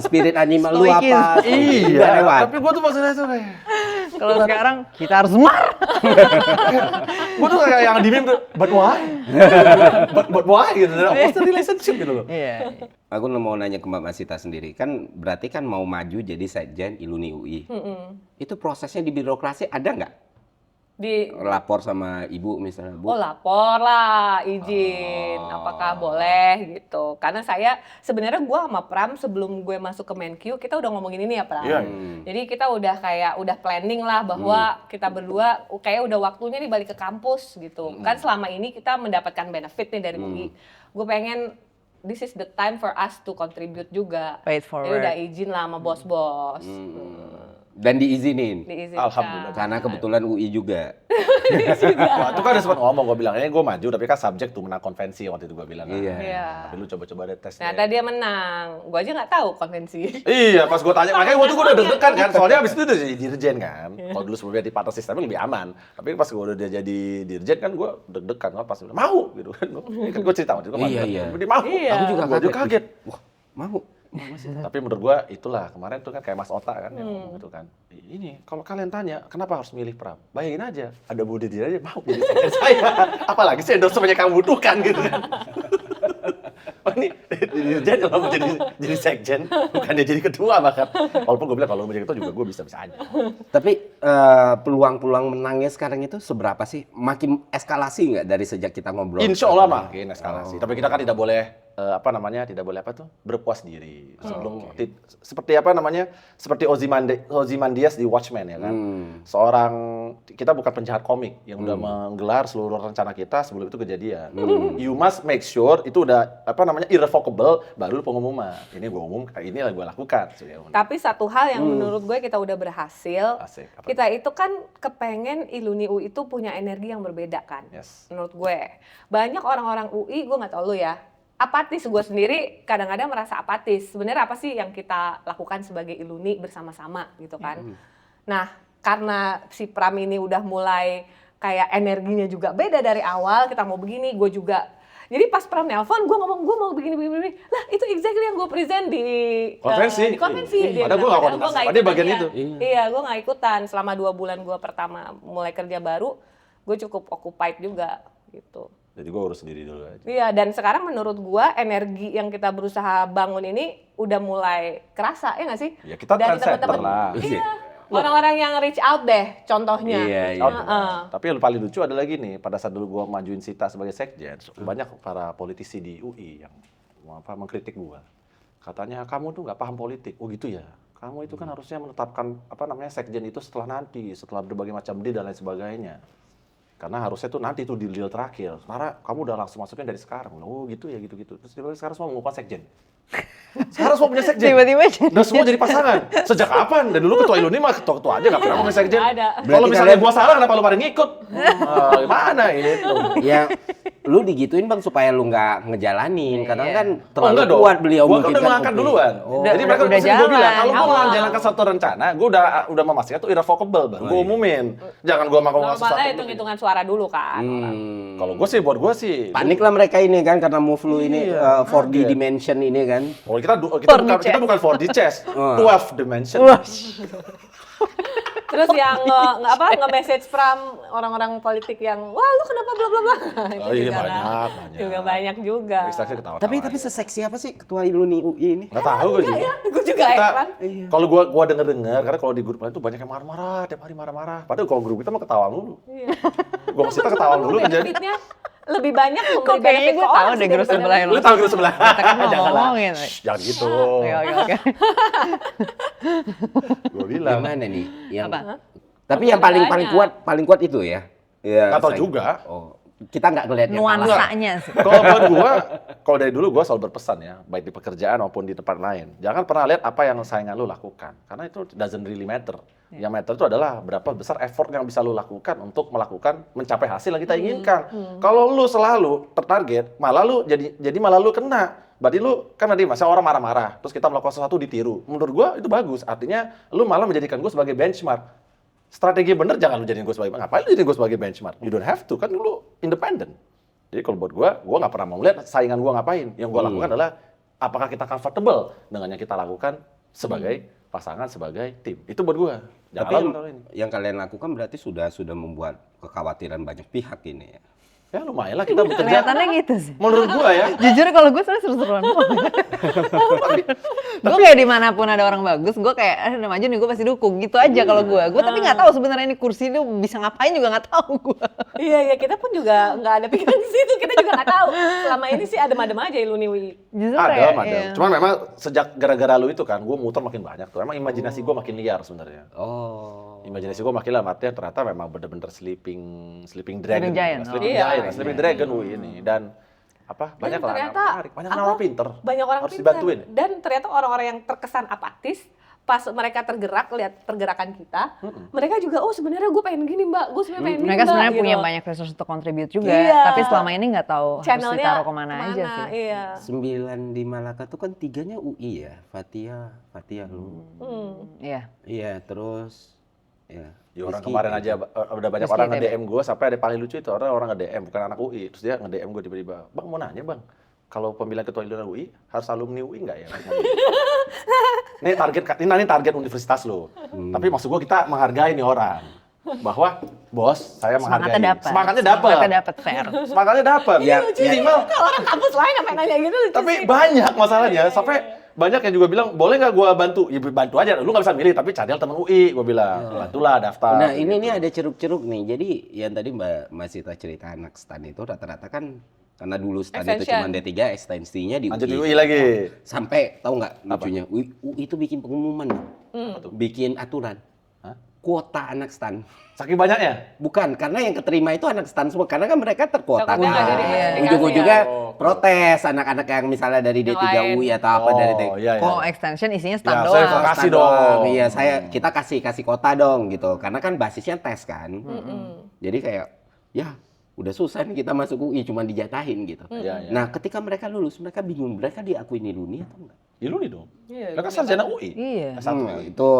spirit animal lu Stoikis. apa? Udah Iya, lewat. tapi gua tuh maksudnya tuh kayak, Kalau sekarang kita harus marah. gua tuh kayak yang di meme tuh, but why? but why gitu. What's the relationship gitu loh. Iya. Aku mau nanya ke Mbak Masita sendiri, kan berarti kan mau maju jadi sekjen Iluni UI. Itu prosesnya di birokrasi ada nggak? Di Lapor sama ibu misalnya, Bu. Oh lapor lah, izin, apakah boleh gitu. Karena saya sebenarnya gue sama Pram sebelum gue masuk ke Menkyu kita udah ngomongin ini ya Pram. Iya. Jadi kita udah kayak udah planning lah bahwa kita berdua kayak udah waktunya nih balik ke kampus gitu. Kan selama ini kita mendapatkan benefit nih dari UI. Gue pengen this is the time for us to contribute juga. Pay it Jadi forward. udah izin lah sama bos-bos. Dan diizinin. Diizinkan. Alhamdulillah. Karena kebetulan UI juga. Wah, itu kan ada sempat ngomong, gue bilang, gue maju tapi kan subject tuh menang konvensi waktu itu gue bilang. kan. Iya. Iya. Tapi lu coba-coba deh tes. Ternyata dia menang. Gue aja nggak tahu konvensi. Iya, pas gue tanya, makanya waktu gue udah deg-degan kan, soalnya abis itu udah jadi dirjen kan. Kalau dulu sebelumnya di partner sistemnya lebih aman. Tapi pas gue udah jadi dirjen kan gue deg-degan kan, pas udah mau gitu kan. Gue cerita waktu itu kan, Iya. dia mau. Iya. Aku juga Gua kaget. kaget. Wah, mau. Tapi menurut gua itulah kemarin tuh kan kayak Mas Ota kan yang ngomong gitu kan. Ini kalau kalian tanya kenapa harus milih Pram? Bayangin aja ada Budi dia aja mau jadi sekjen saya. Apalagi saya endorsementnya kamu butuhkan gitu kan. Oh ini dirjen kalau mau jadi sekjen bukannya jadi ketua bahkan. Walaupun gue bilang kalau mau jadi ketua juga gue bisa-bisa aja. Tapi peluang-peluang menangnya sekarang itu seberapa sih? Makin eskalasi nggak dari sejak kita ngobrol? Insya Allah makin eskalasi. Tapi kita kan tidak boleh berpuas diri. Sebelum seperti seperti Ozymandias di Watchmen ya kan. Seorang kita bukan penjahat komik yang udah menggelar seluruh rencana kita sebelum itu kejadian. You must make sure itu udah irrevocable baru pengumuman. Ini gue umum, ini yang gue lakukan. Tapi satu hal yang menurut gue kita udah berhasil. Asik, apa Kita itu kan kepengen Iluni UI itu punya energi yang berbeda kan. Yes. Menurut gue. Banyak orang-orang UI, gue nggak tahu lu ya, apatis. Gue sendiri kadang-kadang merasa apatis. Sebenarnya apa sih yang kita lakukan sebagai Iluni bersama-sama gitu kan. Nah, karena si Pram ini udah mulai kayak energinya juga beda dari awal, kita mau begini, gue juga. Jadi pas Pram nelpon, gue ngomong gue mau begini. Lah itu exactly yang gue present di konvensi. di konvensi. Dia Padahal gue bilang, nggak koordinasi, "Gua padahal bagian ikutan itu." ya." Iya, gue nggak ikutan. Selama 2 bulan gue pertama mulai kerja baru, gue cukup occupied juga gitu. Jadi gue urus sendiri dulu aja. Iya, dan sekarang menurut gua energi yang kita berusaha bangun ini udah mulai kerasa, ya nggak sih? Ya kita Dari trendsetter teman-teman. lah. Iya, orang-orang yang reach out deh, contohnya. Iya, iya. Tapi yang paling lucu adalah gini, pada saat dulu gua majuin Sita sebagai sekjen, banyak para politisi di UI yang mengkritik gua. Katanya kamu tuh nggak paham politik. Oh gitu ya. Kamu itu kan harusnya menetapkan sekjen itu setelah berbagai macam deal dan lain sebagainya. Karena harusnya tuh nanti tuh deal terakhir. Sementara kamu udah langsung masukin dari sekarang. Oh gitu ya, gitu-gitu. Terus tiba-tiba sekarang semua mengubah sekjen. Sekarang semua punya sekjen. Tiba-tiba jadi. Dan semua jadi pasangan. Sejak kapan? Dan dulu ketua Iluni mah ketua aja nggak pernah punya sekjen. Nggak ada. Kalau Berarti misalnya kalian- gua salah, kenapa lu pada ngikut? Gimana itu? Ya, lu digituin Bang supaya lu nggak ngejalanin. Kadang kan Oh terlalu enggak dong. kuat beliau Gua kan mungkin udah kan. mengangkat Oke. duluan. Oh. Jadi mereka Udah pasti gua bilang, jalan, kalau gua awal. menjalankan satu rencana, gua udah memastikan itu irrevocable, baru gua umumin. Jangan gua mau Normalnya sesuatu. hitung-hitungan suara dulu kan. Kalau gua sih, buat gua sih. Panik lah mereka ini kan karena move lu ini Iya, 4D kaget. dimension ini kan. Oh, kita bukan 4D chess, 12 dimension. Terus yang nge-message Pram orang-orang politik yang, wah lu kenapa bla bla bla. Itu Oh iya, juga kan. banyak. Juga banyak juga. Ekstraksi ketawa. Tapi seksi apa sih ketua Iluni UI ini? nggak tahu gua juga. Gue juga heran. Kalau gua denger karena kalau di grup lain tuh banyak yang marah-marah, tiap hari marah-marah. Padahal kalau grup kita mah ketawa dulu. Iya. Gua masih ketawa dulu kan jadi. Benefitnya lebih banyak Kok memberi kayaknya benefit gue ke tahu orang deh sih grup daripada- sebelah yang Lu tahu grup sebelah? Kita kan Janganlah. ngomongin. Shh, jangan gitu. Oke. Gua bilang. Gimana nih? Yang Apa? Tapi yang paling Banyak. paling kuat itu ya. Ya. Nggak tahu saya- juga. Oh, kita nggak ngeliat yang kalah. Nuansanya sih. Kalau buat gua, kalau dari dulu gua selalu berpesan ya, baik di pekerjaan maupun di tempat lain. Jangan pernah lihat apa yang saingan lu lakukan, karena itu doesn't really matter. Yang matter itu adalah berapa besar effort yang bisa lu lakukan untuk mencapai hasil yang kita inginkan. Kalau lu selalu tertarget, malah lu malah lu kena. Berarti lu kan tadi masa orang marah-marah, terus kita melakukan sesuatu ditiru. Menurut gua itu bagus. Artinya lu malah menjadikan gua sebagai benchmark. Strategi bener jangan lu jadiin gue sebagai ngapain lu jadiin gue sebagai benchmark? You don't have to, kan lu independen. Jadi kalau buat gue nggak pernah mau lihat saingan gue ngapain. Yang gue lakukan adalah apakah kita comfortable dengan yang kita lakukan sebagai pasangan, sebagai tim. Itu buat gue. Tapi yang kalian lakukan berarti sudah membuat kekhawatiran banyak pihak ini ya. Ya lumayan lah kita bekerja. Kelihatannya gitu sih. Menurut gue ya. Jujur kalau gue sebenarnya seru-seruan. Gue kayak dimanapun ada orang bagus, gue kayak udah maju nih gue pasti dukung gitu aja kalau gue. Gue tapi nggak tahu sebenarnya ini kursi itu bisa ngapain juga nggak tahu gue. Iya, kita pun juga nggak ada pikiran ke situ. Kita juga nggak tahu. Selama ini sih adem-adem aja Iluni UI. Justru Ada. iya. Cuman memang sejak gara-gara lu itu kan, gue muter makin banyak tuh. Emang imajinasi gue makin liar sebenarnya. Oh. Imajinasi gue makin lama, artinya ternyata memang bener-bener sleeping dragon. Sleeping giant, Sleeping oh. giant, Iya. sleeping dragon UI ini. Dan Banyak lah anak ternyata menarik, banyak anak pinter. Banyak orang Harus pintar. dibantuin. Dan ternyata orang-orang yang terkesan apatis, pas mereka tergerak lihat pergerakan kita, mereka juga sebenarnya gue pengen gini mbak, gue sebenarnya pengen gini Mereka mbak. sebenarnya gitu. punya banyak resource untuk contribute juga, Iya. tapi selama ini nggak tahu harus Channelnya ditaruh kemana aja sih. Iya. 9 di Malaka tuh kan 3-nya UI ya, Fatia lu. Iya. Iya, terus ya. Ya orang Rizky kemarin gitu. aja udah banyak Rizky orang ITB. nge-DM gue, sampai ada paling lucu itu orang nge-DM bukan anak UI, terus dia nge-DM gue tiba-tiba, "Bang mau nanya bang, kalau pemilihan ketua himpunan UI harus alumni UI nggak ya?" Ini target universitas lo. Tapi maksud gue kita menghargai nih orang. Bahwa bos, saya menghargai. Semangatnya dapat fair. Semangatnya dapat. Ya, minimal. Kalau orang kampus lain apa yang nanya gitu lucu Tapi sih. banyak masalahnya, sampai banyak yang juga bilang, boleh nggak gua bantu? Ya bantu aja, lu nggak bisa milih, tapi cari temen UI, gua bilang. Bantulah daftar. Nah ini gitu. nih ada ceruk-ceruk nih. Jadi yang tadi Mbak Masita cerita anak stan itu rata-rata kan karena dulu stan itu Extension. cuma D3, ekstensinya di Lanjut di UI. UI lagi. Sampai tahu nggak lucunya? UI itu bikin pengumuman, Bang. Bikin aturan. Hah? Kuota anak stan. Saking banyaknya. Bukan, karena yang keterima itu anak stan semua. Karena kan mereka terkuota. Takutnya nggak Nah, dikasih ujung-ujungnya ya. protes anak-anak yang misalnya dari Yang D3 lain. UI atau apa dari D3. iya, iya. Oh, extension isinya Ya, stand saya doang. vokasi Stand dong. Iya, kita kasih kota dong gitu. Karena kan basisnya tes kan. Jadi kayak ya udah susah nih kita masuk UI cuma dijatahin gitu. Iya, iya. Nah, ketika mereka lulus, mereka bingung mereka diakuin Iluni atau enggak? Iluni dong. Iya, Mereka sarjana UI. Iya. S1 Itu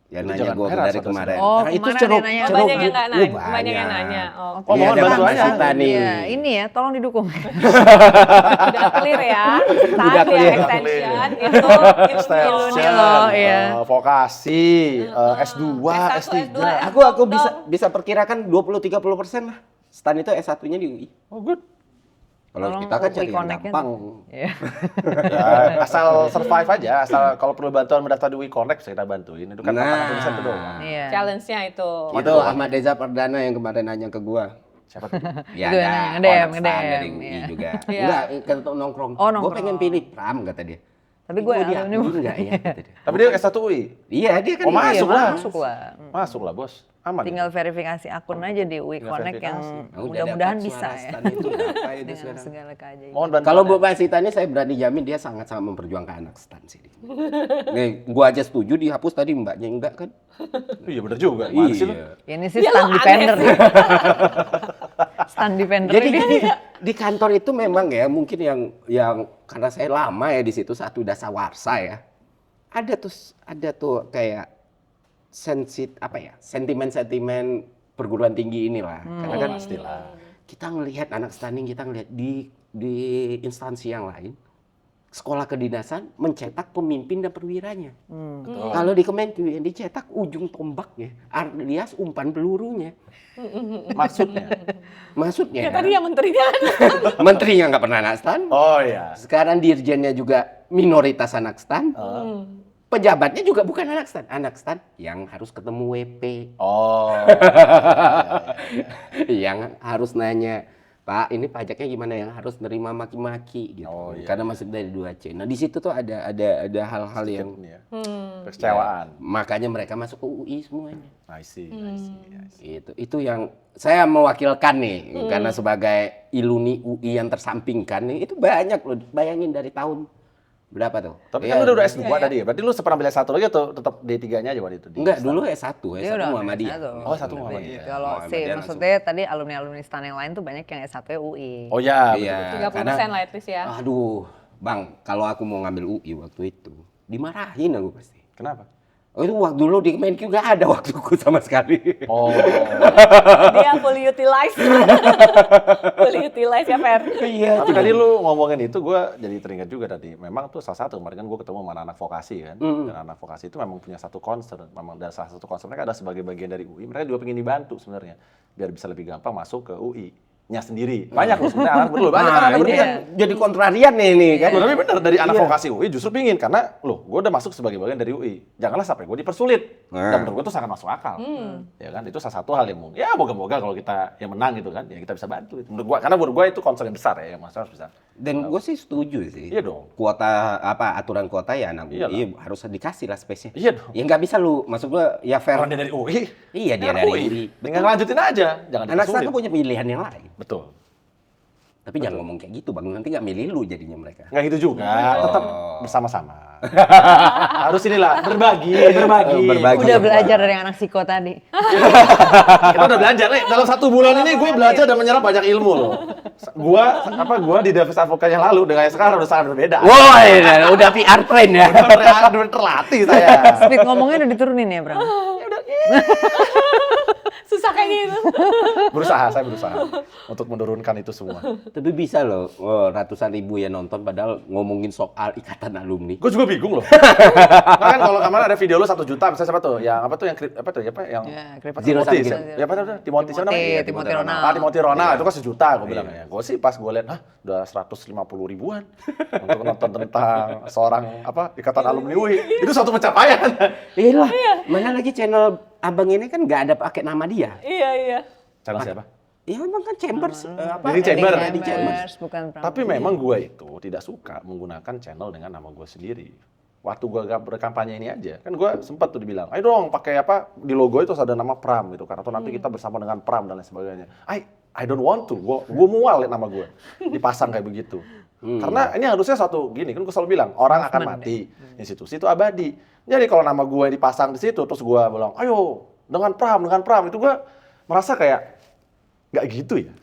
yang Itu nanya jangan gue heran, dari saudara. kemarin. Oh, Nah, itu kemarin ceruk, ada yang nanya. Oh, ceruk. banyak yang nggak nanya, banyak. banyak yang nanya. Oh, Iya, mohon ada bantu Mbak aja. Masita nih. Iya, ini ya, tolong didukung. Udah clear ya. Udah Tadi clear. extension itu Extension, loh, iya. vokasi, S2, S1, S3. S2. Aku bisa perkirakan 20-30% lah. Stan itu S1-nya di UI. Oh, good. Kalau Tolong kita kan cari yang Connect-nya gampang. Iya. Ya, asal survive aja, asal kalau perlu bantuan mendaftar di WeConnect bisa kita bantuin. Itu kan Nah. 80% itu doang. Iya. challenge-nya itu. Itu Ahmad Reza Perdana yang kemarin nanya ke gua. Siapa tuh? Ya Itu ada nge-DM, anak stan dari nge-DM, UI iya. juga. Iya. Enggak, kata nongkrong. Oh, Gua nongkrong. pengen pilih Pram kata dia. Tapi gue Gua alumni diakui enggak ya kata dia. Tapi dia S1 UI. Iya, dia kan Oh, masuk lah. Masuk lah. Masuk lah, Bos. Aman. Tinggal verifikasi akun aja di UI Tinggal Connect yang verifikasi. Nah, udah mudah-mudahan dapat bisa suara ya. stan itu berapa itu Dengan sekarang? segala keajaiban. Mohon bantuan. Kalau Bu Masita ini saya berani jamin dia sangat-sangat memperjuangkan anak stan sih. Nih, gua aja setuju dihapus tadi mbaknya enggak kan? Iya bener juga. Gimana sih lu? Iya. Ini sih Dia stand lo defender. aneh sih. Stand defender Jadi ini. di kantor itu memang ya mungkin yang karena saya lama ya di situ satu dasawarsa ya. Ada tuh kayak sentimen perguruan tinggi inilah. Karena kan pastilah kita ngelihat anak stunning, kita ngelihat di instansi yang lain sekolah kedinasan mencetak pemimpin dan perwiranya. Kalau di Kemenku yang dicetak ujung tombaknya, alias umpan pelurunya. Maksudnya Ya tadi yang menterinya kan. menterinya nggak pernah anak stan. Oh iya. Sekarang dirjennya juga minoritas anak stan. Pejabatnya juga bukan anak stan yang harus ketemu WP, Oh. yang harus nanya, Pak, ini pajaknya gimana, yang harus nerima maki-maki gitu. Oh, iya. Karena masuk dari 2C. Nah, di situ tuh ada hal-hal yang Ini ya. Kekecewaan. makanya mereka masuk ke UI semuanya. I see, I see. Itu yang saya mewakilkan nih karena sebagai iluni UI yang tersampingkan nih, itu banyak loh. Bayangin dari tahun berapa tuh? Tapi Ya, kan lu udah S2 tadi ya, berarti lu pernah ambil S1 lagi atau tetap D3-nya aja waktu itu? enggak, dulu S1 Dia udah Muhammadiyah. S1. Oh, S1 Muhammadiyah. Kalau si Muhammadiyah maksudnya tadi alumni stan yang lain tuh banyak yang S1 UI. Oh iya, Iya, 30% lah at least ya. Aduh, Bang, kalau aku mau ngambil UI waktu itu, dimarahin aku pasti. Kenapa? Oh, itu waktu dulu di Kemenku nggak ada waktuku sama sekali. Oh. Dia fully utilize. Fully utilize ya, Fer. Iya. Tapi tadi lu ngomongin itu, gue jadi teringat juga tadi. Memang tuh salah satu, kemarin kan gue ketemu sama anak vokasi kan. Dan anak vokasi itu memang punya satu concern. Memang dari salah satu concern mereka ada sebagai bagian dari UI. Mereka juga pengen dibantu sebenarnya. Biar bisa lebih gampang masuk ke UI-nya sendiri. Banyak loh sebenarnya anak betul. Banyak Nah, anak ini betul. kan jadi kontrarian nih ini kan. Loh, tapi bener dari anak Iya. vokasi UI justru pingin karena loh gue udah masuk sebagai bagian dari UI, janganlah sampai gue dipersulit. Nah. Dan menurut gue itu sangat masuk akal, ya kan, itu salah satu hal yang mungkin ya moga-moga kalau kita yang menang gitu kan ya kita bisa bantu itu. Menurut gue, karena menurut gue itu concern yang besar ya, yang masalah harus bisa. Dan gue sih setuju sih. Iya dong. Kuota aturan kuota ya anak Iyalah. UI harus dikasih lah space-nya. Iya dong. Ya nggak bisa lu, maksud gue ya fair. Orang dia dari UI, Iya, dia anak dari UI. dengan lanjutin aja, jangan Anak stan dipersulit. kan punya pilihan yang lain. Betul. Tapi jangan ngomong kayak gitu Bang, nanti nggak milih lu jadinya mereka. Nggak gitu juga, tetap bersama-sama. Harus inilah, berbagi. Berbagi. Udah belajar dari anak psiko tadi. Kita udah belajar nih, dalam 1 bulan ini gue belajar dan menyerap banyak ilmu loh. Gua di Davis Advokat yang lalu dengan yang sekarang udah sangat berbeda. Wah, udah PR train ya. Udah terlatih saya. Speed ngomongnya udah diturunin ya, Bram? Susah kayak gitu. Saya berusaha untuk menurunkan itu semua. Tapi bisa loh, ratusan ribu yang nonton padahal ngomongin soal ikatan alumni. Gue juga bingung loh. Nah, kan kalau kemarin ada video lu 1 juta, misalnya siapa tuh? Yang yang Ya, Kripto. Zero Timothy, sum game. ya apa tuh? Timothy siapa namanya? Timothy, Timothy Ronald. Timothy Ronald itu kan 1 juta gue bilang ya. Gue sih pas gue lihat, udah 150 ribuan untuk nonton tentang seorang ikatan alumni UI. Itu suatu pencapaian. Iya, mana lagi channel abang ini kan nggak ada pakai nama dia. Iya. Channel siapa? Iya, abang kan Chambers Leading Chamber. Leading Chambers. Bukan Pram. Tapi memang gue itu tidak suka menggunakan channel dengan nama gue sendiri. Waktu gue berkampanye ini aja, kan gue sempat tuh dibilang, ayo dong pakai di logo itu ada nama Pram gitu kan, atau nanti kita bersama dengan Pram dan lain sebagainya. I don't want to, gue mual liat nama gue dipasang kayak begitu. Karena ini harusnya satu gini, kan gue selalu bilang, orang akan mati, institusi itu abadi. Jadi kalau nama gue dipasang di situ, terus gue bilang, ayo dengan Pram, itu gue merasa kayak nggak gitu ya,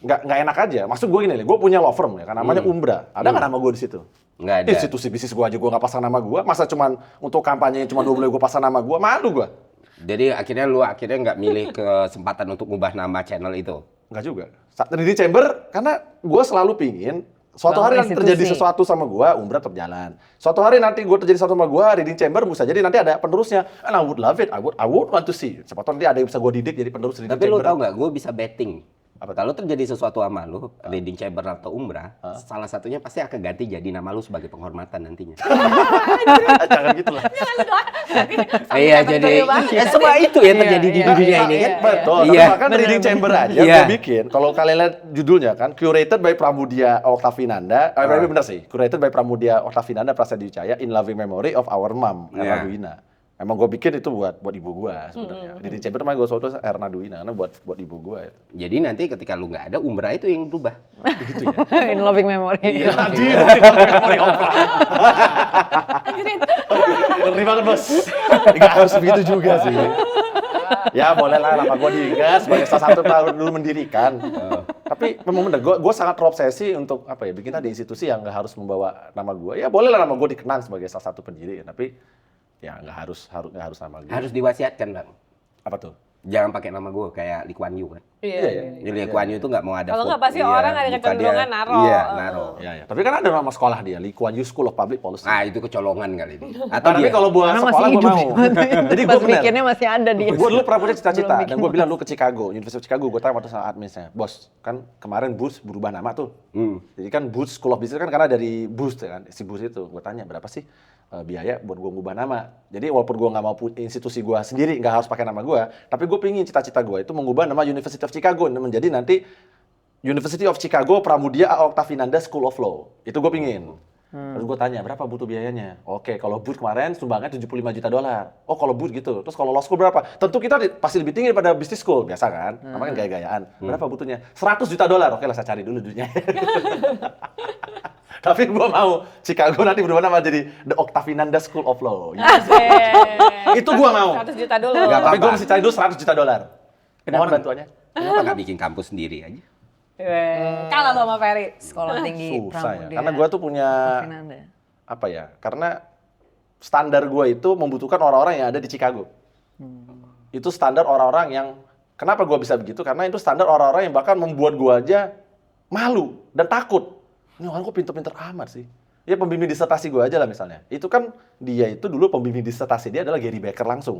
nggak enak aja. Maksud gue gini, gue punya law firm ya, kan namanya Umbra, ada nggak nama gue di situ? Nggak ada. Institusi bisnis gue aja gue nggak pasang nama gue, masa cuman untuk kampanye cuma 2 bulan gue pasang nama gue, malu gue. Jadi akhirnya nggak milih kesempatan untuk ngubah nama channel itu. Nggak juga. Leading Chamber, karena gue selalu pingin suatu hari Bangun nanti terjadi institusi. sesuatu sama gue, Umbra tetap jalan. Suatu hari nanti gue terjadi sesuatu sama gue, Leading Chamber bisa jadi nanti ada penerusnya. And I would love it, I would want to see. Siapa tahu nanti ada yang bisa gue didik jadi penerus Leading Tapi lu Chamber. tau nggak, gue bisa betting. Kalau terjadi sesuatu sama lu, Leading Chamber atau Umbra, salah satunya pasti akan ganti jadi nama lu sebagai penghormatan nantinya. Jangan gitu lah. Iya, jadi semua itu yang terjadi di dunia ini kan. Betul, Iya. bahkan Leading Chamber aja Iya. gue bikin. Kalau kalian lihat judulnya kan, curated by Pramudia Oktavinanda. Benar sih, curated by Pramudia Oktavinanda Prasetya Wijaya in loving memory of our mom, Iya. Erna Duwina. Emang gue bikin itu buat ibu gue sebenarnya. Leading Chamber mah gue selalu Erna Duwina karena buat ibu gue. Jadi nanti ketika lu nggak ada, Umbra itu yang berubah. Gitu ya. In loving memory. Iya, anjir. Memory Oprah. Ngeri banget, Bos. Nggak harus begitu juga sih. Ya boleh lah nama gue diingat sebagai salah satu dulu mendirikan. Tapi memang bener, gue sangat terobsesi untuk bikin tadi institusi yang nggak harus membawa nama gue. Ya boleh lah nama gue dikenang sebagai salah satu pendiri, tapi ya nggak harus nama gue. Harus diwasiatkan, Bang. Apa tuh? Jangan pakai nama gue kayak Lee Kuan Yew kan. Iya. Jadi Lee Kuan Yew itu nggak mau ada Kalau nggak foto. pasti orang ada muka kecenderungan dia. naro. Iya, naro. Ya. Tapi kan ada nama sekolah dia, Lee Kuan Yew School of Public Policy. Nah, itu kecolongan kali ini. Atau Tapi dia kalau buat Karena sekolah masih gue hidup. mau. Jadi gue Pas bener. bikinnya masih ada dia. Gue dulu pernah punya cita-cita Belum dan bikin gue bilang lu ke Chicago, University of Chicago. Gue tanya waktu sama adminnya, bos kan kemarin Booth berubah nama tuh. Jadi kan Booth School of Business kan karena dari Booth kan, si Booth itu. Gue tanya berapa sih biaya buat gue ngubah nama. Jadi walaupun gue nggak mau institusi gue sendiri nggak harus pakai nama gue, tapi gue pingin cita-cita gue itu mengubah nama University of Chicago menjadi nanti University of Chicago Pramudia Oktavinanda School of Law. Itu gue pingin. Terus gue tanya, berapa butuh biayanya? Oke, kalau Booth kemarin sumbangnya $75 juta. Oh, kalau Booth gitu. Terus kalau law school berapa? Tentu kita pasti lebih tinggi daripada business school, biasa kan? Namanya kan gaya-gayaan. Berapa butuhnya? $100 juta. Oke lah, saya cari dulu duitnya. Tapi gue mau Chicago nanti berubah nama jadi The Oktavinanda School of Law. Itu gue mau. 100 juta dulu. Nggak Tapi gue apa-apa. mesti cari dulu $100 juta. Mohon bantuannya. Kenapa nggak bikin kampus sendiri aja? Kalah lo sama Ferry. Sekolah tinggi Susah ya. Pramudia. Karena gue tuh punya Oktavinanda. karena standar gue itu membutuhkan orang-orang yang ada di Chicago. Itu standar orang-orang yang, kenapa gue bisa begitu? Karena itu standar orang-orang yang bahkan membuat gue aja malu dan takut. Ini orang kok pinter-pinter amat sih. Ya pembimbing disertasi gue aja lah misalnya. Itu kan dia itu dulu pembimbing disertasi dia adalah Gary Becker langsung.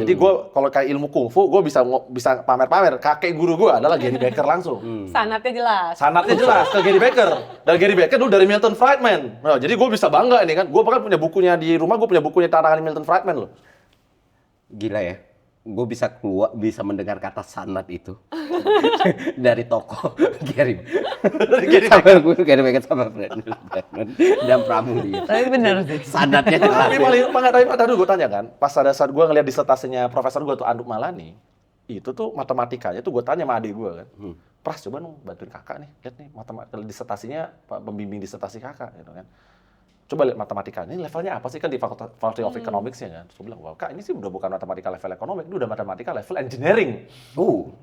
Jadi gue kalau kayak ilmu kungfu gue bisa pamer-pamer. Kakek guru gue adalah Gary Becker langsung. Sanatnya jelas. Sanatnya jelas ke Gary Becker. Dan Gary Becker dulu dari Milton Friedman. Nah, jadi gue bisa bangga ini kan. Gue bahkan punya bukunya di rumah, gue punya bukunya tantangan Milton Friedman loh. Gila ya. Gue bisa mendengar kata sanat itu dari toko Gary. Gary Becker sama Friedman dan Pramudia. Tapi benar sih. Sanatnya jelas. Tapi paling tadi gue tanya kan, pas ada saat gue ngeliat disertasinya profesor gue tuh Anduk Malani, itu tuh matematikanya tuh gue tanya sama adik gue kan. Pras coba dong bantuin kakak nih, lihat nih matematika disertasinya pembimbing disertasi kakak gitu kan. Coba lihat matematika, ini levelnya apa sih kan di Faculty of Economics ya kan. Terus gue bilang, wah kak ini sih udah bukan matematika level ekonomi, ini udah matematika level engineering.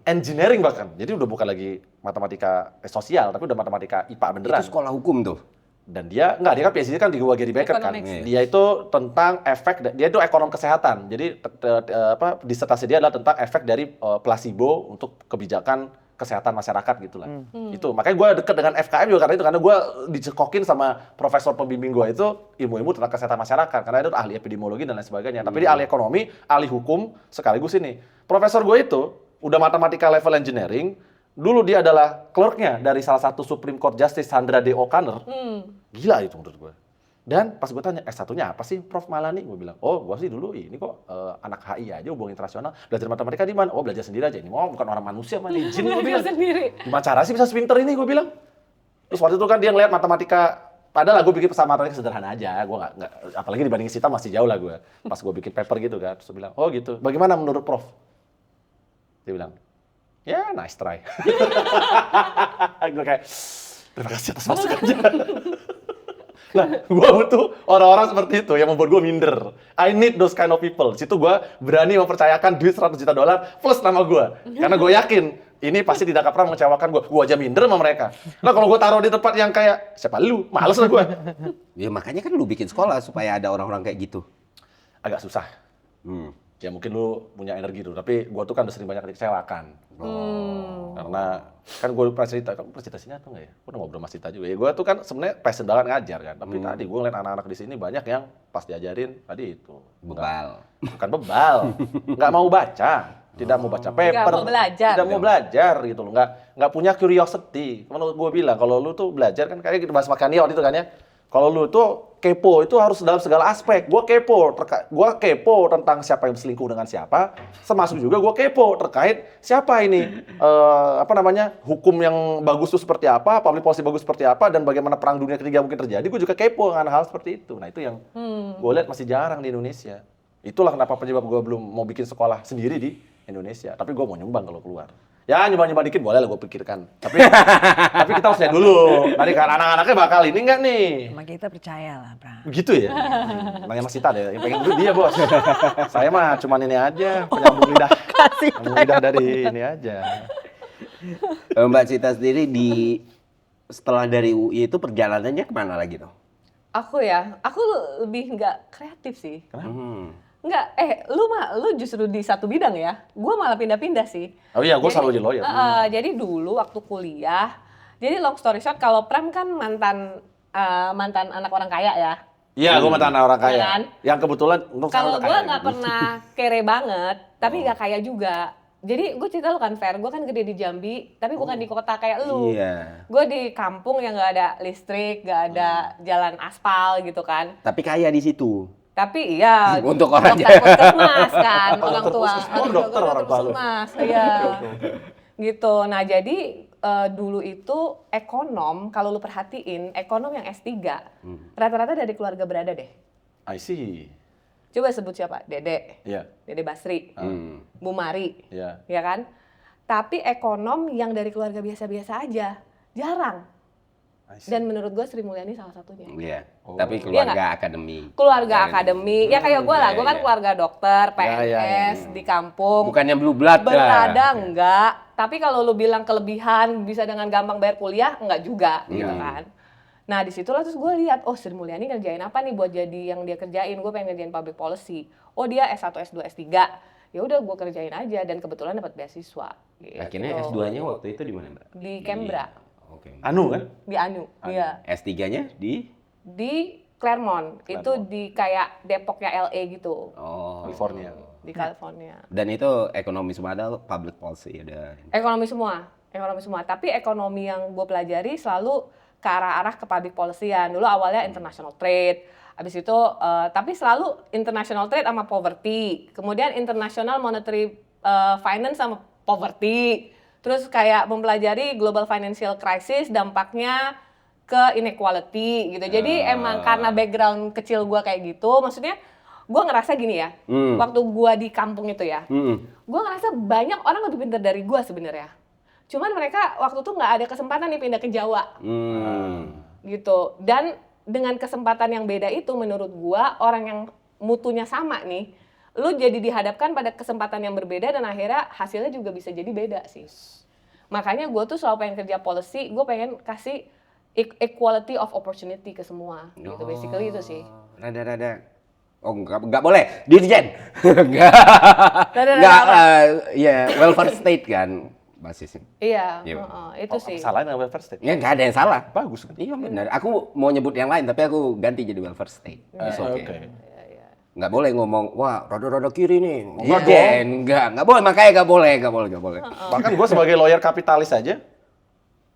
Engineering bahkan, jadi udah bukan lagi matematika sosial, tapi udah matematika IPA beneran. Itu sekolah hukum tuh. Dan dia dia kan PhD kan di Gary Becker kan. Economics. Dia itu tentang efek, dia itu ekonom kesehatan. Jadi disertasi dia adalah tentang efek dari placebo untuk kebijakan kesehatan masyarakat gitulah. Itu makanya gue deket dengan FKM juga karena itu, karena gue dicekokin sama profesor pembimbing gue itu ilmu-ilmu tentang kesehatan masyarakat karena itu ahli epidemiologi dan lain sebagainya. Tapi dia ahli ekonomi, ahli hukum sekaligus ini. Profesor gue itu udah matematika level engineering. Dulu dia adalah clerknya dari salah satu Supreme Court Justice Sandra Day O'Connor. Gila itu menurut gue. Dan pas gue tanya, S1-nya apa sih Prof Malani? Gue bilang, oh gue sih dulu ini kok anak HI aja, hubungan internasional. Belajar matematika di mana? Oh belajar sendiri aja. Ini mau bukan orang manusia, mah nih jin. Gue bilang, gimana cara sih bisa sepinter ini? Gue bilang. Terus waktu itu kan dia ngeliat matematika, padahal gue bikin pesan matematika sederhana aja. Gue nggak, apalagi dibanding Sita masih jauh lah gue. Pas gue bikin paper gitu kan, terus gue bilang, oh gitu. Bagaimana menurut Prof? Dia bilang, ya nice try. Gue kayak, terima kasih atas masukannya. Nah, gue butuh orang-orang seperti itu yang membuat gue minder. I need those kind of people. Situ gue berani mempercayakan duit $100 juta plus nama gue. Karena gue yakin ini pasti tidak akan pernah mengecewakan gue. Gue aja minder sama mereka. Nah kalau gue taruh di tempat yang kayak, siapa lu? Males lah gue. Ya makanya kan lu bikin sekolah supaya ada orang-orang kayak gitu. Agak susah. Ya mungkin lu punya energi dulu, tapi gue tuh kan udah sering banyak dikecewakan. Karena kan gue pernah cerita, kamu pernah cerita sini atau enggak ya? Gue udah ngobrol sama Sita juga. Ya gue tuh kan sebenarnya passion banget ngajar kan. Tapi tadi gue ngeliat anak-anak di sini banyak yang pas diajarin tadi itu. Bebal. Bukan bebal, nggak mau baca. Tidak mau baca paper, Nggak mau belajar. tidak mau belajar gitu loh, nggak punya curiosity. Kalau gue bilang, kalau lu tuh belajar kan kayak gitu bahas makanya waktu itu kan ya. Kalau lu tuh kepo itu harus dalam segala aspek. Gue kepo tentang siapa yang selingkuh dengan siapa. Termasuk juga gue kepo terkait siapa ini hukum yang bagus itu seperti apa, public policy bagus seperti apa, dan bagaimana perang dunia ketiga mungkin terjadi. Gue juga kepo dengan hal seperti itu. Nah itu yang gue lihat masih jarang di Indonesia. Itulah kenapa penyebab gue belum mau bikin sekolah sendiri di Indonesia. Tapi gue mau nyumbang kalau keluar. Ya nyumbang dikit boleh lah gue pikirkan. Tapi kita harus lihat dulu. Tadi kan anak-anaknya bakal ini nggak nih? Sama kita percaya lah, Pram. Begitu ya? Nanya Mas Sita deh, yang pengen dulu dia bos. Saya mah cuman ini aja, penyambung lidah dari ini aja. Mbak Sita sendiri setelah dari UI itu perjalanannya kemana lagi tuh? Aku lebih nggak kreatif sih. Nggak, lu justru di satu bidang ya. Gue malah pindah-pindah sih. Oh iya, gue selalu di lawyer. Jadi dulu waktu kuliah, jadi long story short, kalau Pram kan mantan anak orang kaya ya. Iya, gue mantan orang kaya. Iya kan? Yang kebetulan Kalau gue nggak pernah kere banget, tapi nggak kaya juga. Jadi gue cerita lu kan Fer, gue kan gede di Jambi, tapi bukan di kota kayak lu. Iya. Gue di kampung yang nggak ada listrik, nggak ada jalan aspal gitu kan. Tapi kaya di situ. Tapi iya, Untuk orangnya. dokter puskesmas kan, orang tua. Dokter orang tua lu. Puskesmas, iya. Gitu. Nah jadi dulu itu ekonom, kalau lu perhatiin, ekonom yang S3, rata-rata dari keluarga berada deh. I see. Coba sebut siapa? Dede. Iya. Dede Basri. Bu Mari. Iya. Ya kan? Tapi ekonom yang dari keluarga biasa-biasa aja. Jarang. Dan menurut gue Sri Mulyani salah satunya. Iya. Tapi keluarga akademi. Keluarga akademi. Ya kayak gue lah. Gue kan keluarga dokter, PNS, di kampung. Bukannya blue blood. Berada enggak. Tapi kalau lu bilang kelebihan bisa dengan gampang bayar kuliah, enggak juga. Gitu kan. Nah disitulah terus gue lihat, oh Sri Mulyani ngerjain apa nih buat jadi yang dia kerjain. Gue pengen ngerjain public policy. Oh dia S1, S2, S3. Ya udah gue kerjain aja dan kebetulan dapat beasiswa. Gitu. Akhirnya S2-nya waktu itu di mana, Mbak? Di Canberra. Oke. Anu kan? Di Anu. Iya. S3-nya di Claremont. Itu di kayak Depoknya LA gitu. California. Di California. Dan itu ekonomi semua ada public policy ada. Ekonomi semua. Tapi ekonomi yang gue pelajari selalu ke arah ke public policy-an. Dulu awalnya international trade, habis itu tapi selalu international trade sama poverty, kemudian international monetary finance sama poverty, terus kayak mempelajari global financial crisis dampaknya ke inequality gitu. Jadi emang karena background kecil gue kayak gitu, maksudnya gue ngerasa gini ya, waktu gue di kampung itu ya, gue ngerasa banyak orang lebih pintar dari gue sebenarnya. Cuman mereka waktu itu nggak ada kesempatan nih pindah ke Jawa. Gitu. Dan dengan kesempatan yang beda itu menurut gua, orang yang mutunya sama nih, lu jadi dihadapkan pada kesempatan yang berbeda dan akhirnya hasilnya juga bisa jadi beda sih. Makanya gua tuh selalu pengen kerja policy, gua pengen kasih equality of opportunity ke semua. Gitu basically itu sih. Rada-rada. Oh enggak boleh, Dirjen. Enggak. Rada-rada apa? Ya welfare state kan basisnya. Iya, Iya. itu sih. Salahnya dengan welfare state. Ya nggak ada yang salah. Bagus kan? Iya benar. Aku mau nyebut yang lain tapi aku ganti jadi welfare state. It's okay. Oke. Nggak boleh ngomong, wah rada-rada kiri nih. Enggak Dirjen. Nggak boleh, makanya nggak boleh. Bahkan gue sebagai lawyer kapitalis aja,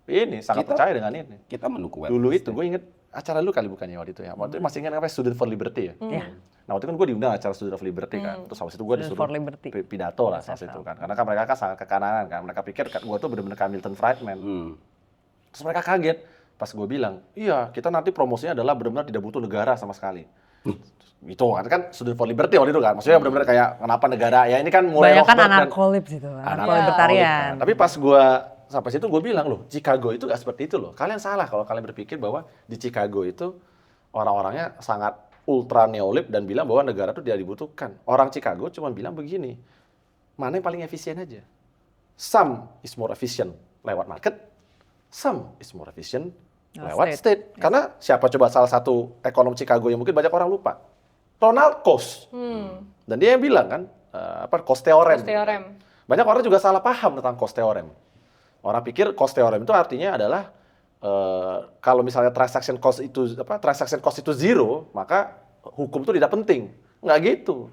ini sangat Kita- percaya dengan ini. Kita mendukung Dulu welfare itu gue inget acara lu kali bukannya waktu itu ya. Waktu itu masih ingat namanya Student for Liberty ya. Iya. Nah waktu itu kan gue diundang acara Student for Liberty kan. Terus habis itu gue Student disuruh for Liberty. pidato lah saat itu kan. Karena kan mereka kan sangat kekananan kan. Mereka pikir kan gue tuh bener-bener kayak Milton Friedman. Terus mereka kaget pas gue bilang, iya kita nanti promosinya adalah benar-benar tidak butuh negara sama sekali. Itu kan Student for Liberty waktu itu kan. Maksudnya benar-benar kayak kenapa negara ya ini kan mulai Banyak kan Rothbard dan- anarkolips itu, Anarko- anarko-libertarian. Tapi pas gue sampai situ gue bilang loh, Chicago itu gak seperti itu loh. Kalian salah kalau kalian berpikir bahwa di Chicago itu orang-orangnya sangat ultra neolib dan bilang bahwa negara itu tidak dibutuhkan. Orang Chicago cuma bilang begini, mana yang paling efisien aja. Some is more efficient lewat market, some is more efficient lewat state. Karena siapa coba salah satu ekonom Chicago yang mungkin banyak orang lupa? Ronald Coase. Dan dia yang bilang kan, Coase Theorem. Coase Theorem. Banyak orang juga salah paham tentang Coase Theorem. Orang pikir Coase Theorem itu artinya adalah kalau misalnya transaction cost itu zero, maka hukum itu tidak penting. Nggak gitu.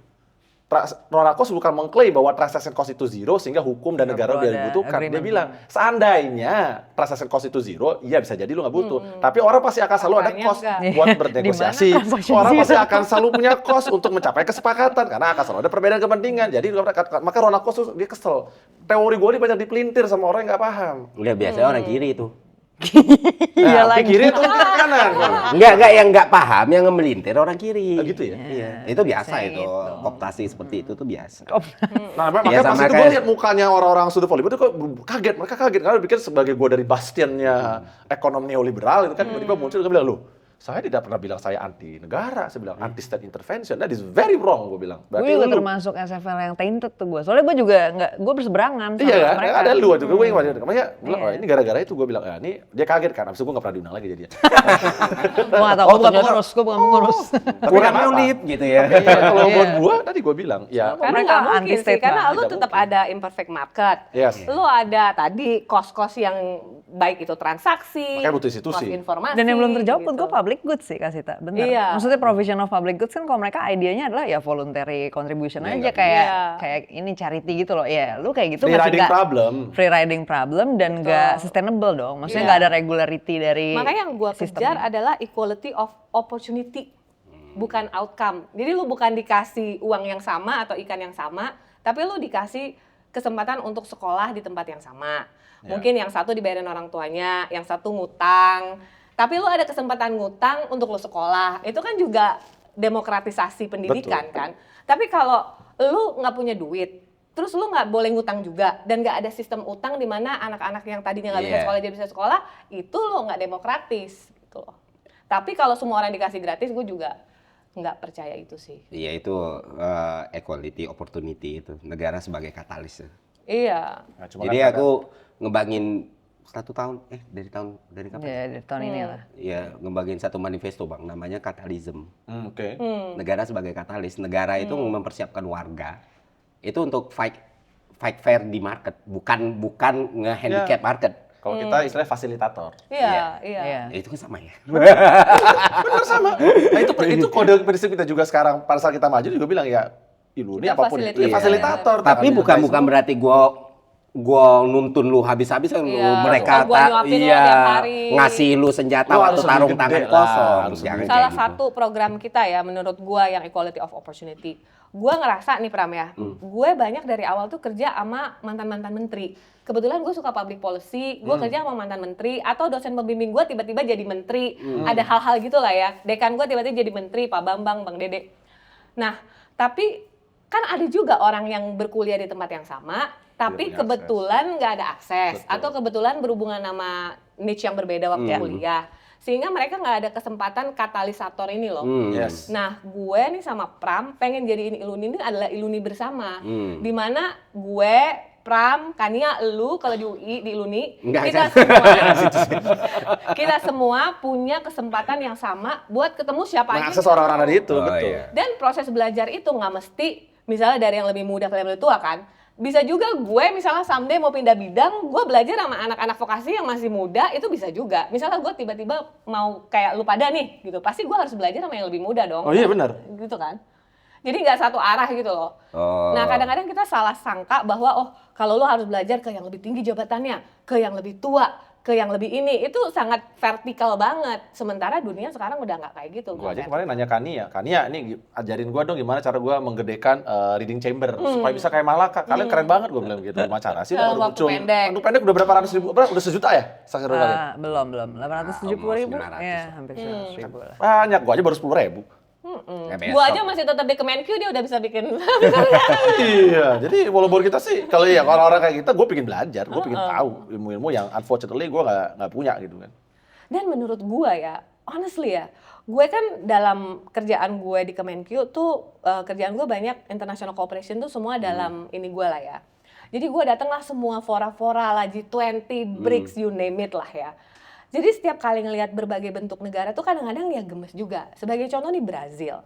Ronald Coase bukan mengklaim bahwa transaction cost itu zero sehingga hukum dan negara perlu tidak ada dibutuhkan. Dia agreement. bilang, seandainya transaction cost itu zero, iya bisa jadi lu nggak butuh. Tapi orang pasti akan selalu ada Makanya cost enggak. buat Di bernegosiasi. mana transaction Orang pasti zero? akan selalu punya cost untuk mencapai kesepakatan karena akan selalu ada perbedaan kepentingan. Jadi maka Ronald Coase dia kesel. Teori gue ini banyak dipelintir sama orang yang nggak paham. Udah biasanya orang kiri itu. Iya Nah, lagi. kiri itu kan kanan. Enggak yang nggak paham, yang ngemelintir orang kiri. Ah, gitu ya? Iya, itu biasa Biasa itu. itu. Kooptasi seperti itu tuh biasa. Nah, Iya, makanya pas sama itu gue kayak- lihat mukanya orang-orang Student for Liberty kok kaget. Mereka kaget karena pikir sebagai gue dari bastionnya ekonomi neoliberal itu kan tiba-tiba muncul dia bilang, "Loh, saya tidak pernah bilang saya anti negara, saya bilang anti state intervention. That is very wrong," gue bilang. Gue juga termasuk SFL yang tainted tuh gue. Soalnya gue juga gue berseberangan sama Iya kan? mereka. Ada lu juga gue ingat. Makanya bilang, Iya. "Oh, ini gara-gara itu gue bilang, ini dia kaget kan. Abis itu gue nggak pernah diundang lagi jadi dia. Gue gak tau, Oh, gue bukan ternyata- pengurus, gue bukan pengurus. Tapi Kurang nggak apa-apa. neolib gitu ya. Iya, kalau Iya. buat gue tadi gue bilang, ya Karena Mereka nggak mungkin sih, anti-state karena banget. lu Tidak tetap mungkin. ada imperfect market. Yes. Lu ada tadi cost-cost yang baik itu transaksi, Makanya butuh institusi. cost informasi. Dan yang belum terjawab pun gitu. gue public goods sih Kak Sita, bener. Iya. Maksudnya provision of public goods kan kalau mereka idenya adalah ya voluntary contribution Iya, aja nggak kayak Iya. kayak ini charity gitu loh. Ya lu kayak gitu free masih riding nggak- problem. free riding problem dan nggak sustainable dong. Maksudnya Iya. nggak ada regularity dari Makanya yang gue kejar sistemnya. adalah equality of opportunity, bukan outcome. Jadi lu bukan dikasih uang yang sama atau ikan yang sama, tapi lu dikasih kesempatan untuk sekolah di tempat yang sama. Ya. Mungkin yang satu dibayarin orang tuanya, yang satu ngutang. Tapi lu ada kesempatan ngutang untuk lu sekolah. Itu kan juga demokratisasi pendidikan Betul. kan. Tapi kalau lu nggak punya duit, terus lu nggak boleh ngutang juga, dan nggak ada sistem utang di mana anak-anak yang tadinya nggak bisa Iya. sekolah jadi bisa sekolah, itu lo nggak demokratis gitu loh. Tapi kalau semua orang dikasih gratis, gue juga nggak percaya itu sih. Iya itu equality opportunity itu negara sebagai katalis. Iya. Nah, cuma Jadi kan aku ngebangin 1 tahun dari kapan? Ya, dari tahun ini lah. Ya ngebangin satu manifesto bang, namanya katalism. Oke. Negara sebagai katalis, negara itu mempersiapkan warga itu untuk fight fair di market, bukan ngehandicap market. Kalau kita istilahnya fasilitator. Iya, Iya. iya. Ya, itu kan sama ya. Benar sama. Nah itu kode prinsip kita juga sekarang pada saat kita maju juga bilang ya, lu ini Kita apapun fasilitator. ya, fasilitator. Tapi Jangan bukan diadvise lu. berarti gua nuntun lu habis-habisan Iya, mereka atau gua nyuapin lu tiap hari. ngasih lu senjata Lu waktu harus tarung lebih tangan gede lah, kosong. harus Jangan lebih kayak Salah gitu. satu program kita ya, menurut gue yang equality of opportunity. Gue ngerasa nih Pram ya, gue banyak dari awal tuh kerja sama mantan-mantan menteri. Kebetulan gue suka public policy, gue kerja sama mantan menteri, atau dosen pembimbing gue tiba-tiba jadi menteri. Ada hal-hal gitu lah ya. Dekan gue tiba-tiba jadi menteri, Pak Bambang, Bang Dede. Nah, tapi kan ada juga orang yang berkuliah di tempat yang sama, tapi punya kebetulan nggak ada akses Betul. atau kebetulan berhubungan sama niche yang berbeda waktu kuliah, sehingga mereka nggak ada kesempatan katalisator ini loh. Yes. Nah, gue nih sama Pram pengen jadiin Iluni ini adalah Iluni bersama, dimana gue, Pram, Kania, lu kalau di UI, di Iluni, Enggak, kita semua punya kesempatan yang sama buat ketemu siapa aja. Mengakses orang-orang tadi itu, Oh, betul. iya. Dan proses belajar itu nggak mesti misalnya dari yang lebih muda ke yang lebih tua kan. Bisa juga gue misalnya someday mau pindah bidang, gue belajar sama anak-anak vokasi yang masih muda, itu bisa juga. Misalnya gue tiba-tiba mau kayak lu pada nih gitu, pasti gue harus belajar sama yang lebih muda dong. Oh iya benar. Gitu kan. Jadi nggak satu arah gitu loh. Oh. Nah kadang-kadang kita salah sangka bahwa oh kalau lo harus belajar ke yang lebih tinggi jabatannya, ke yang lebih tua, ke yang lebih ini, itu sangat vertikal banget. Sementara dunia sekarang udah nggak kayak gitu. Gue aja kemarin nanya Kania, nih ajarin gue dong gimana cara gue menggedekan reading chamber supaya bisa kayak Malaka. Kalian keren banget gue bilang gitu. Gimana cara sih? Dalam waktu pendek. Waktu pendek udah berapa ratus ribu? Udah sejuta ya? Saking kalian? Belum 870.000 900. ya hampir 900.000 lah. Banyak, gue aja baru 10.000. Gue aja masih tetap di Kemenq, dia udah bisa bikin. Iya, jadi walaupun kita sih kalau orang kayak kita, gue pengen belajar, gue pengen tahu ilmu-ilmu yang unfortunately gue nggak punya gitu kan. Dan menurut gue ya, honestly ya, gue kan dalam kerjaan gue di Kemenq tuh kerjaan gue banyak international cooperation tuh semua dalam ini gue lah ya. Jadi gue datanglah semua fora-fora lah, G20, BRICS, you name it lah ya. Jadi setiap kali ngelihat berbagai bentuk negara tuh kadang-kadang ya gemes juga. Sebagai contoh nih Brazil.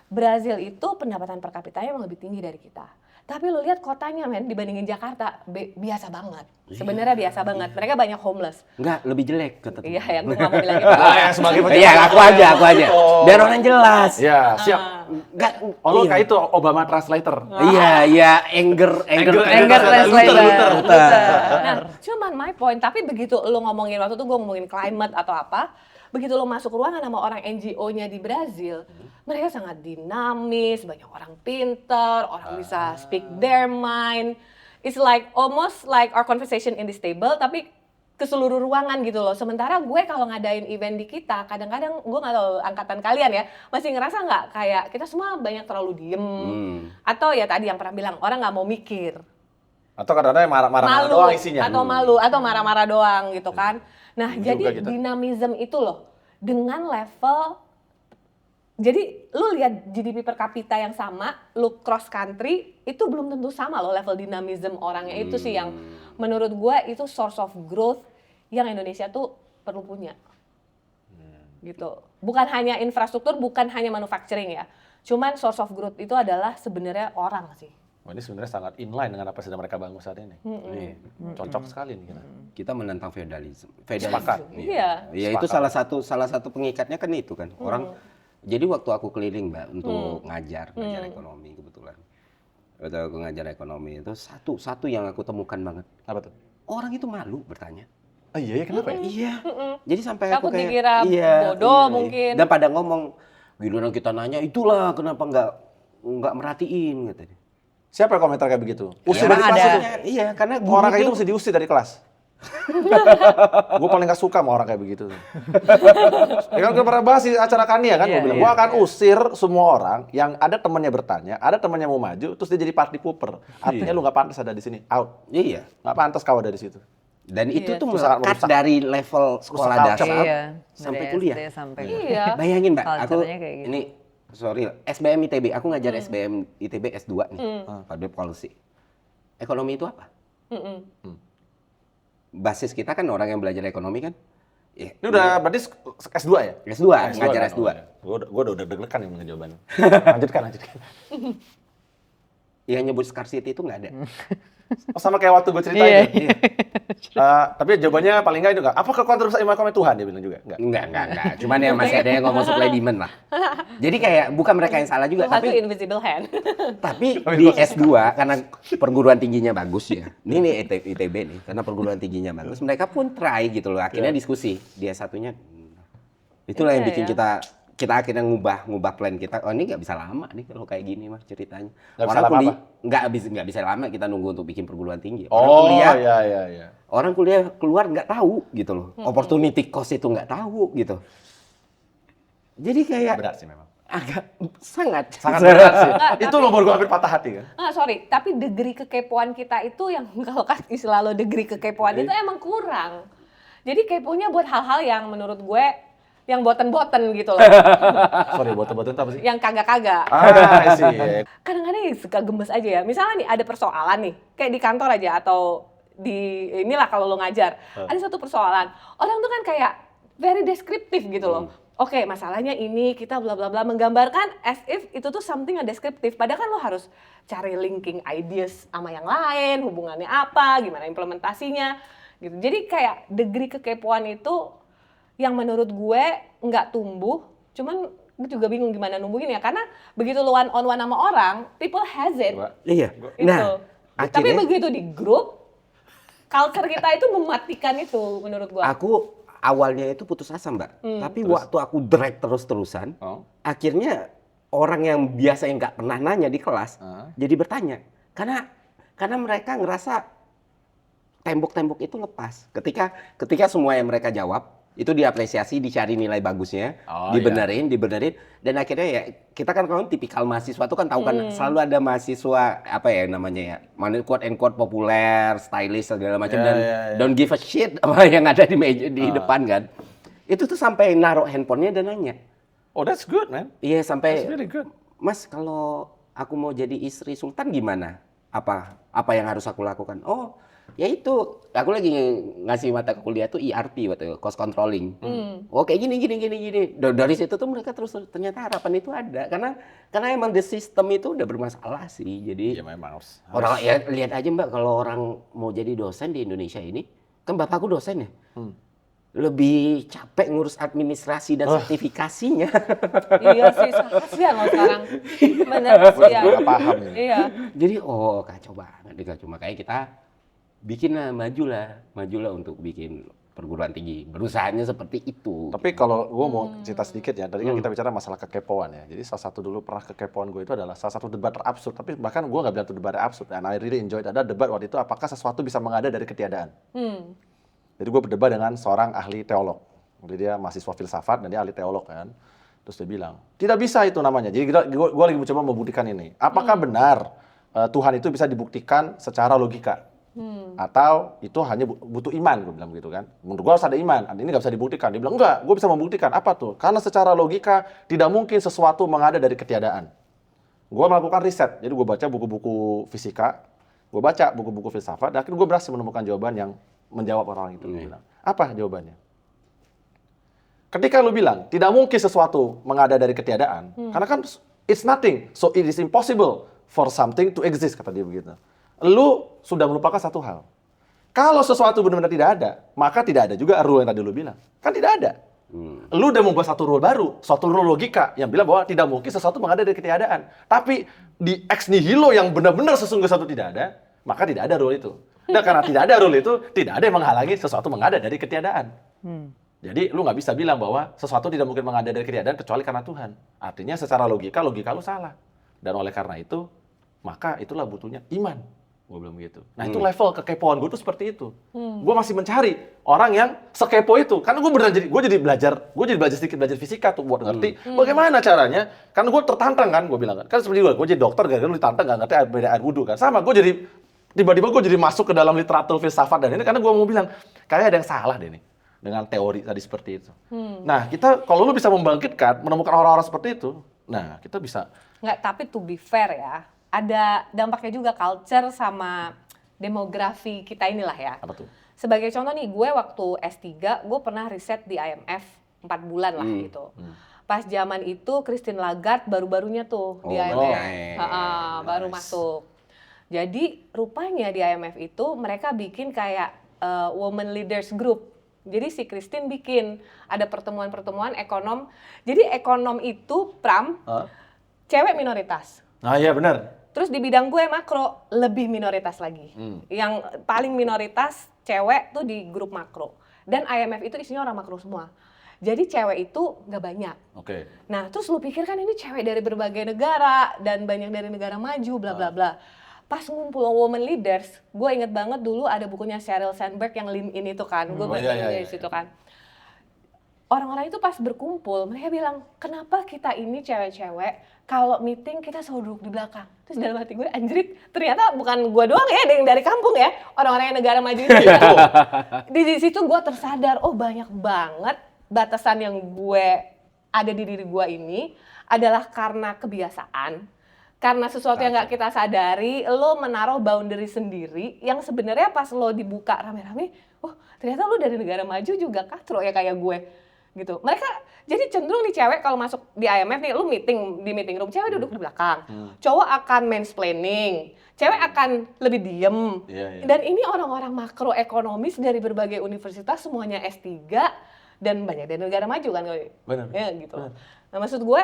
Brazil itu pendapatan per kapitanya emang lebih tinggi dari kita. Tapi lu lihat kotanya men dibandingin Jakarta biasa banget. Sebenarnya biasa banget. Mereka banyak homeless. Enggak, lebih jelek kata temen. Iya, yang gue nggak mau bilang gitu. Yang sebagai Iya, aku aja. Biar orang jelas. Ya, siap. Enggak, Oh, lo kayak itu Obama translator. Iya, anger translator. Nah, cuman my point, tapi begitu lu ngomongin, waktu itu gue ngomongin climate atau apa, begitu lu masuk ruangan sama orang NGO-nya di Brazil, mereka sangat dinamis, banyak orang pinter, orang bisa speak their mind. It's like, almost like our conversation in this table, tapi ke seluruh ruangan gitu loh. Sementara gue kalau ngadain event di kita, kadang-kadang gue nggak tahu angkatan kalian ya, masih ngerasa nggak kayak kita semua banyak terlalu diem. Atau ya tadi yang pernah bilang, orang nggak mau mikir. Atau kadang-kadang marah-marah Malu, doang isinya. atau malu, atau marah-marah doang gitu kan. Nah, Juga jadi gitu. dinamism itu loh, dengan level, jadi lu lihat GDP per kapita yang sama, lu cross country, itu belum tentu sama loh level dinamism orangnya. Itu sih yang menurut gue itu source of growth yang Indonesia tuh perlu punya. Gitu. Bukan hanya infrastruktur, bukan hanya manufacturing ya. Cuman source of growth itu adalah sebenarnya orang sih. Wah, ini sebenarnya sangat inline dengan apa yang sedang mereka bangun saat ini. Iya. Cocok sekali nih kita. Kita menentang feudalisme. Sepakat. Iya. Iya, itu salah satu pengikatnya kan itu kan. Orang jadi waktu aku keliling, Mbak, untuk ngajar ekonomi kebetulan. Waktu aku ngajar ekonomi itu satu yang aku temukan banget. Apa tuh? Orang itu malu bertanya. Oh iya, kenapa ya? Iya. Jadi sampai Takut aku kayak dikira bodoh mungkin. Dan pada ngomong, giliran kita nanya, itulah kenapa nggak merhatiin katanya. Siapa yang komentar kayak begitu? Usir Ya, dari ada. kelas itu. Iya, karena Orang kayak itu mesti diusir dari kelas. Gue paling gak suka sama orang kayak begitu. Ya kan kita pernah bahas di acara Kania kan, gue bilang, gue akan usir semua orang yang ada temannya bertanya, ada temannya mau maju, terus dia jadi party pooper. Artinya lu gak pantas ada di sini, out. Iya. Gak pantas kau ada di situ. Dan itu tuh Itu sangat melekat merusak. dari level sekolah Merusak dasar culture. Iya, sampai dari kuliah. SD sampai Iya. Bayangin, Mbak, aku Culture-nya kayak gitu. ini sorry, SBM ITB, aku ngajar SBM ITB S2 nih, Public Policy. Ekonomi itu apa? Basis kita kan orang yang belajar ekonomi kan. Ya, Ini udah berarti S2 ya? S2, ngajar kan? S2. Gue udah deg-degan yang jawabannya. Lanjutkan. Yang nyebut scarcity itu nggak ada. Oh, sama kayak waktu gue ceritain. Iya. tuh. Tapi jawabannya paling nggak itu nggak. Apa kekuatan terbesar iman kami Tuhan? Dia bilang juga. Nggak. Enggak. Cuman ya masih ada yang ngomong supply demand lah. Jadi kayak bukan mereka yang salah juga, Tuhan tuh tapi invisible hand. di S2 karena perguruan tingginya bagus ya. Ini ITB nih, karena perguruan tingginya bagus. Mereka pun try gitu loh. Akhirnya diskusi. Dia satunya itulah yang Iya, bikin ya. kita akhirnya ngubah plan kita. Oh, ini nggak bisa lama nih kalau kayak gini mah ceritanya. Nggak bisa lama apa? Nggak bisa lama kita nunggu untuk bikin perguruan tinggi. Iya. Orang kuliah keluar nggak tahu gitu loh. Opportunity cost itu nggak tahu gitu. Jadi kayak Berat sih memang. agak sangat Sangat berat sih. Itu nomor gue hampir patah hati kan. Sorry, tapi degree kekepoan kita itu yang kalau istilah lo degree kekepoan itu emang kurang. Jadi keponya buat hal-hal yang menurut gue yang boten-boten gitu loh. Sorry, boten-boten itu apa sih? Yang kagak-kagak. Sih. Kadang-kadang ya suka gemes aja ya. Misalnya nih ada persoalan nih, kayak di kantor aja atau di inilah kalau lo ngajar. Ada satu persoalan. Orang tuh kan kayak very deskriptif gitu loh. Oke, masalahnya ini kita bla bla bla menggambarkan as if itu tuh something yang deskriptif. Padahal kan lo harus cari linking ideas sama yang lain, hubungannya apa, gimana implementasinya gitu. Jadi kayak degree kekepoan itu yang menurut gue nggak tumbuh, cuman gue juga bingung gimana numbuhin ya, karena begitu lo one on one sama orang, people has it. Iya. Gitu. Nah, Tapi akhirnya begitu di grup, culture kita itu mematikan itu menurut gue. aku awalnya itu putus asa, Mbak. Tapi waktu aku drag terus-terusan, akhirnya orang yang biasanya nggak pernah nanya di kelas, jadi bertanya. Karena mereka ngerasa tembok-tembok itu lepas. Ketika semua yang mereka jawab, itu diapresiasi, dicari nilai bagusnya, dibenerin, dan akhirnya ya kita kan kalau tipikal mahasiswa tuh kan tahu kan selalu ada mahasiswa apa ya namanya ya, quote and quote populer, stylish segala macam dan don't give a shit apa yang ada di meja di depan kan. Itu tuh sampai naruh handphonenya dan nanya. Oh, that's good, man. Iya, sampai That's really good. Mas, kalau aku mau jadi istri sultan gimana? Apa yang harus aku lakukan? Oh, ya itu, aku lagi ngasih mata kuliah tuh ERP waktu itu, cost controlling. Oh kayak gini. Dari situ tuh mereka terus ternyata harapan itu ada, karena emang the system itu udah bermasalah sih. Jadi Iya memang harus. orang ya lihat aja Mbak, kalau orang mau jadi dosen di Indonesia ini, kan bapakku dosen ya, lebih capek ngurus administrasi dan sertifikasinya. Iya sih, kasihan loh sekarang. Bener kasihan. Gua nggak paham ini. Iya. Jadi kacau banget, kacau. Makanya kita majulah untuk bikin perguruan tinggi. Berusahanya seperti itu. Tapi kalau gue mau cerita sedikit ya, tadi kan kita bicara masalah kekepoan ya. Jadi salah satu dulu pernah kekepoan gue itu adalah salah satu debat terabsurd. Tapi bahkan gue nggak bilang itu debat absurd. And I really enjoyed. Ada debat waktu itu, apakah sesuatu bisa mengada dari ketiadaan. Jadi gue berdebat dengan seorang ahli teolog. Jadi dia mahasiswa filsafat dan dia ahli teolog kan. Terus dia bilang, tidak bisa itu namanya. Jadi gue lagi mencoba membuktikan ini. Apakah benar Tuhan itu bisa dibuktikan secara logika? Atau itu hanya butuh iman, gue bilang gitu kan. Menurut gue harus ada iman, ini nggak bisa dibuktikan. Dia bilang, enggak, gue bisa membuktikan. Apa tuh? Karena secara logika tidak mungkin sesuatu mengada dari ketiadaan. Gue melakukan riset, jadi gue baca buku-buku fisika, gue baca buku-buku filsafat, dan akhirnya gue berhasil menemukan jawaban yang menjawab orang itu. Gue bilang, apa jawabannya? Ketika lu bilang, tidak mungkin sesuatu mengada dari ketiadaan, karena kan it's nothing, so it is impossible for something to exist, kata dia begitu. Lu sudah melupakan satu hal. Kalau sesuatu benar-benar tidak ada, maka tidak ada juga rule yang tadi lu bilang. Kan tidak ada. Lu udah membuat satu rule baru, suatu rule logika yang bilang bahwa tidak mungkin sesuatu mengada dari ketiadaan. Tapi di ex nihilo yang benar-benar sesungguhnya sesuatu tidak ada, maka tidak ada rule itu. Dan karena tidak ada rule itu, tidak ada yang menghalangi sesuatu mengada dari ketiadaan. Jadi lu nggak bisa bilang bahwa sesuatu tidak mungkin mengada dari ketiadaan kecuali karena Tuhan. Artinya secara logika lu salah. Dan oleh karena itu, maka itulah butuhnya iman. Gue bilang begitu. Nah itu level kekepoan gue tuh seperti itu. Gue masih mencari orang yang sekepo itu. Karena gue jadi belajar sedikit belajar fisika tuh buat ngerti bagaimana caranya. Karena gue tertantang kan, gue bilang kan. Kan seperti gue jadi dokter, gara-gara lu ditantang nggak ngerti beda air wudhu kan. Sama, gue jadi tiba-tiba gue jadi masuk ke dalam literatur filsafat dan ini karena gue mau bilang kayaknya ada yang salah deh nih dengan teori tadi seperti itu. Nah kita kalau lu bisa membangkitkan, menemukan orang-orang seperti itu, nah kita bisa. Nggak, tapi to be fair ya, ada dampaknya juga culture sama demografi kita inilah ya. Apa tuh? Sebagai contoh nih, gue waktu S3, gue pernah riset di IMF 4 bulan lah gitu. Pas zaman itu Christine Lagarde baru-barunya tuh di IMF. Baru masuk. Jadi rupanya di IMF itu mereka bikin kayak women leaders group. Jadi si Christine bikin ada pertemuan-pertemuan ekonom. Jadi ekonom itu cewek minoritas. Nah iya benar. Terus di bidang gue makro lebih minoritas lagi. Yang paling minoritas cewek tuh di grup makro. Dan IMF itu isinya orang makro semua. Jadi cewek itu nggak banyak. Oke. Nah terus lu pikir kan ini cewek dari berbagai negara dan banyak dari negara maju bla bla bla. Pas ngumpul women leaders, gue inget banget dulu ada bukunya Sheryl Sandberg yang Lean In itu kan. Gue baca dari situ kan. orang-orang itu pas berkumpul, mereka bilang, kenapa kita ini cewek-cewek, kalau meeting kita selalu duduk di belakang. Terus dalam hati gue, anjrit, ternyata bukan gue doang ya, yang dari kampung ya, orang-orang yang negara maju itu. Di situ gue tersadar, oh banyak banget batasan yang gue ada di diri gue ini adalah karena kebiasaan. Karena sesuatu yang nggak kita sadari, lo menaruh boundary sendiri yang sebenarnya pas lo dibuka rame-rame, oh ternyata lo dari negara maju juga katro ya kayak gue, gitu. Mereka jadi cenderung nih cewek kalau masuk di IMF nih, lo meeting di meeting room, cewek duduk di belakang, cowok akan mansplaining, cewek akan lebih diem. Dan ini orang-orang makroekonomis dari berbagai universitas, semuanya S3 dan banyak dari negara maju kan, Benar. ya gitu. Nah maksud gue,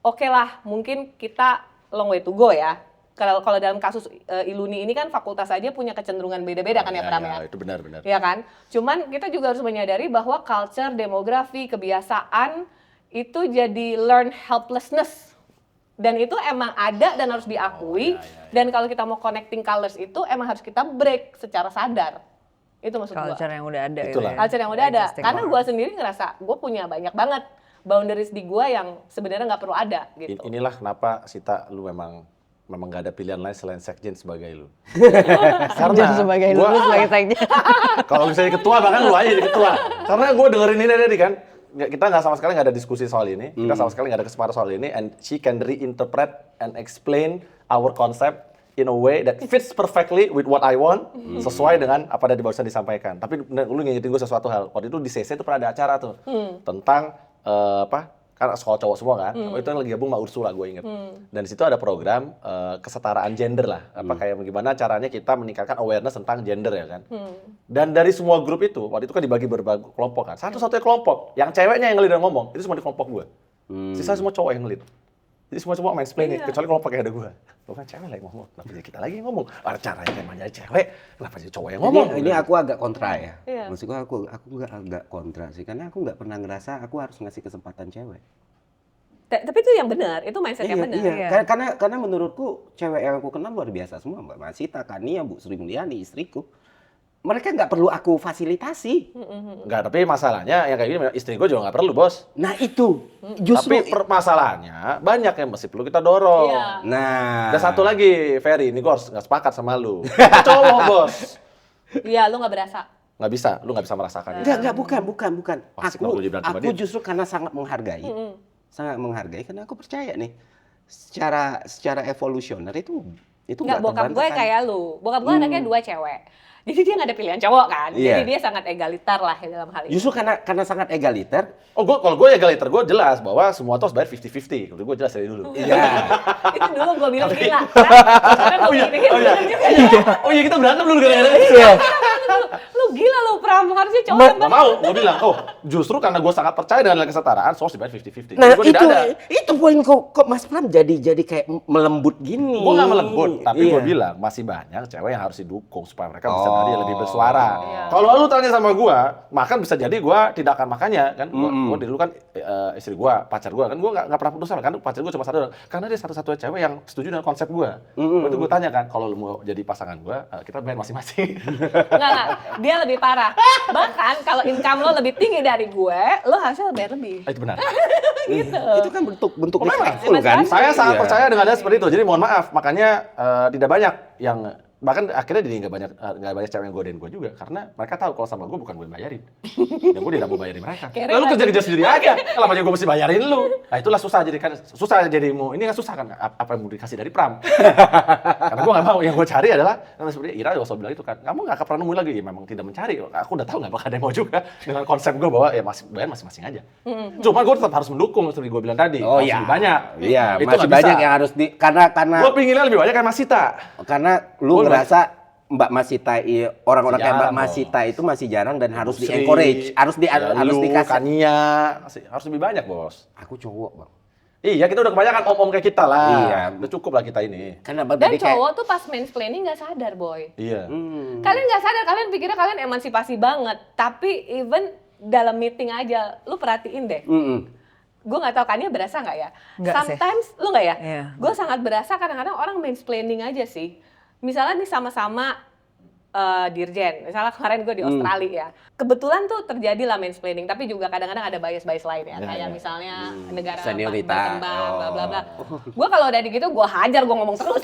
oke lah, mungkin kita long way to go ya. Kalau dalam kasus Iluni ini kan fakultas aja punya kecenderungan beda-beda kan ya Pram ya. Itu benar-benar. Ya kan? Cuman kita juga harus menyadari bahwa culture, demografi, kebiasaan itu jadi learned helplessness. Dan itu emang ada dan harus diakui. Dan kalau kita mau connecting colors itu emang harus kita break secara sadar. Itu maksud gue. Culture yang udah ada Itulah. ya. Culture yang udah ada. Existing Karena orang. gue sendiri ngerasa gue punya banyak banget boundaries di gue yang sebenarnya nggak perlu ada gitu. Inilah kenapa Sita lu memang gak ada pilihan lain selain sekjen sebagai lu. Sekjen sebagai lu sebagai sekjen. Kalau misalnya ketua bahkan lu aja jadi ketua. Karena gue dengerin ini tadi kan, kita nggak sama sekali nggak ada diskusi soal ini, kita sama sekali nggak ada kesempatan soal ini, and she can reinterpret and explain our concept in a way that fits perfectly with what I want, sesuai dengan apa yang barusan disampaikan. Tapi lu ngingetin gue sesuatu hal. Waktu itu di CC itu pernah ada acara tuh tentang kan sekolah cowok semua kan, itu yang lagi gabung sama Ursula gue inget. Dan di situ ada program kesetaraan gender lah, kayak bagaimana caranya kita meningkatkan awareness tentang gender ya kan. Dan dari semua grup itu, waktu itu kan dibagi berbagai kelompok kan, satu-satunya kelompok yang ceweknya yang ngelit dan ngomong, itu semua di kelompok gue. Sisa semua cowok yang ngelit. Jadi semua cowok mansplaining, kecuali kelompok yang ada gue. Lo kan cewek lagi ngomong, kenapa jadi kita lagi yang ngomong? Caranya emang jadi cewek, kenapa jadi cowok yang ngomong? Ini aku agak kontra ya. Iya. Maksud gue aku agak kontra sih, karena aku nggak pernah ngerasa aku harus ngasih kesempatan cewek. Tapi itu yang benar, itu mindset yang benar. Iya. Karena menurutku cewek yang aku kenal luar biasa semua, Mbak Masita, Kania, Bu Sri Mulyani, istriku. Mereka nggak perlu aku fasilitasi. Enggak, tapi masalahnya yang kayak gini, istri gue juga nggak perlu bos. Nah itu, justru. Tapi permasalahannya banyak yang masih perlu kita dorong. Iya. Nah. Ada satu lagi, Ferry, ini gue harus nggak sepakat sama lu. Itu cowok bos. Iya, lu nggak berasa. Nggak bisa, lu nggak bisa merasakannya. Enggak, bukan. Pasti kalau dia bilang sama Aku dia. justru karena sangat menghargai. Sangat menghargai karena aku percaya nih secara evolusioner itu Nggak, bokap gue terbantahkan. kayak lu. Bokap gue anaknya 2 cewek. Jadi dia nggak ada pilihan cowok kan. Iya. Jadi dia sangat egaliter lah dalam hal ini. Justru karena sangat egaliter. Oh, kalau gue egaliter, gue jelas bahwa semua tuh harus bayar 50-50. Kalau gue jelas dari dulu. Iya. Itu dulu gue bilang gila. Sekarang gue pikir bener juga. Oh iya, kita berantem dulu gara-gara. Iya. Lu gila lu Pram, harusnya cowok yang Nggak mau, gue bilang, oh justru karena gue sangat percaya dengan nilai kesetaraan, so harus dibayar 50-50. Nah Gue tidak ada. itu poin kok Mas Pram jadi kayak melembut gini. Gue nggak melembut, tapi gue Iya. bilang masih banyak cewek yang harus didukung supaya mereka bisa tadi lebih bersuara. Iya. Kalau lu tanya sama gue, makan bisa jadi gue tidak akan makannya kan. Gue dulu kan istri gue, pacar gue kan, gue nggak pernah putus sama kan. Pacar gue cuma satu, karena dia satu-satunya cewek yang setuju dengan konsep gue. Waktu gue tanya kan, kalau lu mau jadi pasangan gue, kita bayar masing-masing. Enggak. Dia lebih parah. Bahkan kalau income lo lebih tinggi dari gue, lo harusnya bayar lebih. Itu benar. Gitu. Itu kan bentuk Memang, respectful emang kan. Saya sangat Iya. percaya dengan hal seperti itu. Jadi mohon maaf, makanya tidak banyak yang bahkan akhirnya jadi nggak banyak cewek yang godain gue juga karena mereka tahu kalau sama gue bukan gue yang bayarin. Dan gue tidak mau bayarin mereka. Keren Lalu aja. kerja sendiri aja. Kenapa gue mesti bayarin lu? Nah itulah susah jadi kan susah jadi mau ini kan susah kan apa yang mau dikasih dari Pram. Karena gue nggak mau yang gue cari adalah seperti Ira juga selalu bilang itu kan kamu nggak pernah nemu lagi ya memang tidak mencari. Aku udah tahu nggak bakal ada yang mau juga dengan konsep gue bahwa ya masih bayar masing-masing aja. Cuma gue tetap harus mendukung seperti gue bilang tadi. Oh Harus iya. lebih banyak. Iya, Itu masih nggak bisa. banyak yang harus karena Gue pinginnya lebih banyak kayak Mas Sita. karena lu Boleh. ngerasa Mbak Masita orang-orang kayak Mbak Jarang Masita itu masih jarang dan harus Sri, di-encourage, harus lu, dikasih. Kania, harus lebih banyak bos. Aku cowok, Bang. Iya kita udah kebanyakan om-om kayak kita lah. Iya. Udah cukup lah kita ini. Karena Dan tadi kayak cowok tuh pas mansplaining nggak sadar boy. Iya. Kalian nggak sadar, kalian pikirnya kalian emansipasi banget. Tapi even dalam meeting aja, lu perhatiin deh. Gue nggak tahu Kania berasa nggak ya? Nggak sih. Sometimes lu nggak ya? Iya. Gue sangat berasa kadang-kadang orang mansplaining aja sih. Misalnya nih sama-sama dirjen. Misalnya kemarin gue di Australia ya. Kebetulan tuh terjadi lah mansplaining, tapi juga kadang-kadang ada bias-bias lain ya. Kayak misalnya negara Senioritas. berkembang, bla bla bla. Gue kalau udah gitu gue hajar, gue ngomong terus.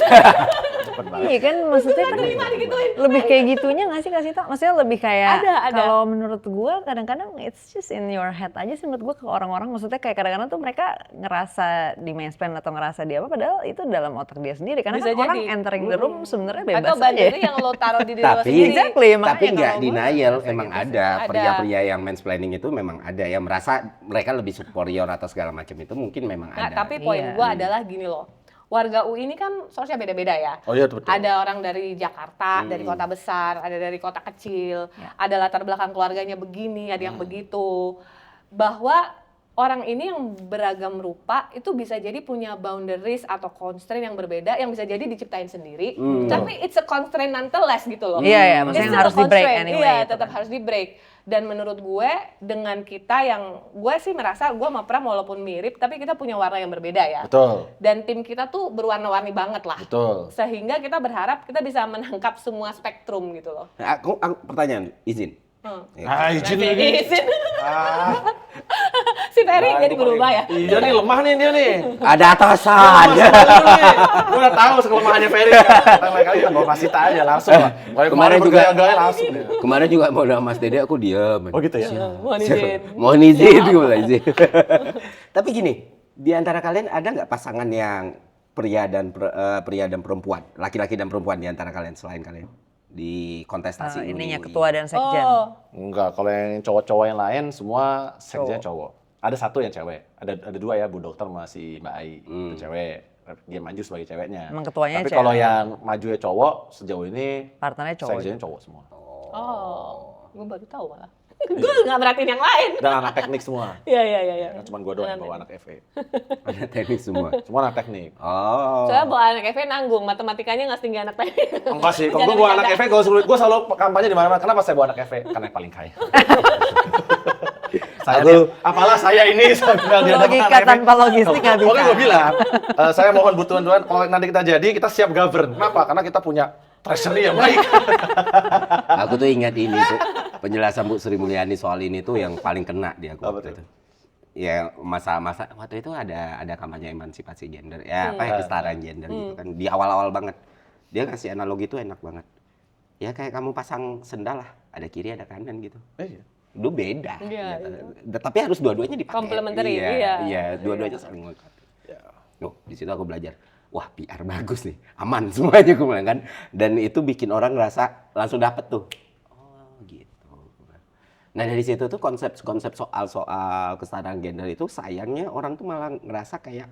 Cepet banget. Iya kan, maksudnya kan digituin. lebih kayak gitunya nggak sih Kak Sita? Maksudnya lebih kayak Ada. kalau menurut gue kadang-kadang it's just in your head aja sih menurut gue ke orang-orang. Maksudnya kayak kadang-kadang tuh mereka ngerasa di mansplain atau ngerasa di apa, padahal itu dalam otak dia sendiri. Karena Bisa kan orang jadi. entering the room sebenarnya bebas Atau aja. bandingnya yang lo taruh di diri lo Tapi- sendiri. Exactly, Tapi makanya nggak kalau gua denial, kayak emang gitu sih. ada Ada. pria-pria yang mansplaining itu memang ada yang merasa mereka lebih superior atau segala macam itu mungkin memang Nah, ada. tapi poin Iya. gue adalah gini loh. Warga UI ini kan source-nya beda-beda ya. Oh iya, betul. Ada orang dari Jakarta, dari kota besar, ada dari kota kecil, ada latar belakang keluarganya begini, ada yang begitu. Bahwa orang ini yang beragam rupa itu bisa jadi punya boundaries atau constraint yang berbeda yang bisa jadi diciptain sendiri. Tapi it's a constraint nonetheless gitu loh. Iya, iya, It's maksudnya still harus a di-break constraint. anyway Iya, itu tetap kan. harus di-break. Dan menurut gue dengan kita yang gue sih merasa gue sama Pram walaupun mirip tapi kita punya warna yang berbeda ya. Betul, Dan tim kita tuh berwarna-warni banget lah. betul. Sehingga kita berharap kita bisa menangkap semua spektrum gitu loh. Aku pertanyaan, izin. Izin Nanti lagi. izin. Ah, Si Ferry jadi berubah ya. Iya nih, lemah nih dia nih. Ada atasan. Gue udah tahu kelemahannya Ferry. Lain kali kita bawa kasih aja langsung lah. Kemarin juga- bergaya-gaya langsung. dia. Kemarin juga mau sama Mas Dede aku diam. Oh gitu ya? Mohon izin. Mohon izin, gue bilang izin. Tapi gini, di antara kalian ada nggak pasangan yang pria dan perempuan, laki-laki dan perempuan di antara kalian selain kalian di kontestasi Ininya UI? ketua dan sekjen. Oh, Enggak, kalau yang cowok-cowok yang lain semua sekjennya cowok. Ada satu yang cewek, ada dua ya, Bu Dokter sama si Mbak Ai, itu cewek. Dia maju sebagai ceweknya. Emang ketuanya Tapi cewek. kalau yang maju ya cowok, sejauh ini Partnernya cowok. sekjennya cowok semua. gue baru tahu malah. Gue nggak merhatiin yang lain. Dan anak teknik semua. Iya. Cuman gue doang yang bawa anak FE. Ada teknik semua. Semua anak teknik. Oh. Soalnya bawa anak FE nanggung, matematikanya nggak setinggi anak teknik. Enggak sih, kalau gue bawa anak FE, gue selalu kampanye di mana-mana. Kenapa saya bawa anak FE? Karena yang paling kaya. Apalah saya ini sambil dia Logika tanpa logistik nggak bisa. Pokoknya gue bilang, saya mohon bantuan kalau nanti kita jadi, kita siap govern. Kenapa? Karena kita punya treasury yang baik. Aku tuh ingat ini tuh penjelasan Bu Sri Mulyani soal ini tuh yang paling kena di aku Apa waktu tuh? itu. Ya masa-masa waktu itu ada kampanye emansipasi gender, ya apa ya kesetaraan gender gitu kan di awal-awal banget. Dia kasih analogi itu enak banget. Ya kayak kamu pasang sendal lah, ada kiri ada kanan gitu. Iya. Itu beda. Iya, Tapi harus dua-duanya dipakai. Complementary, Iya, iya. iya, dua-duanya saling melengkapi. Loh, di situ aku belajar. Wah, PR bagus nih. Aman semuanya gue bilang kan. Dan itu bikin orang ngerasa langsung dapet tuh. Oh, gitu. Nah, dari situ tuh konsep soal kesetaraan gender itu sayangnya orang tuh malah ngerasa kayak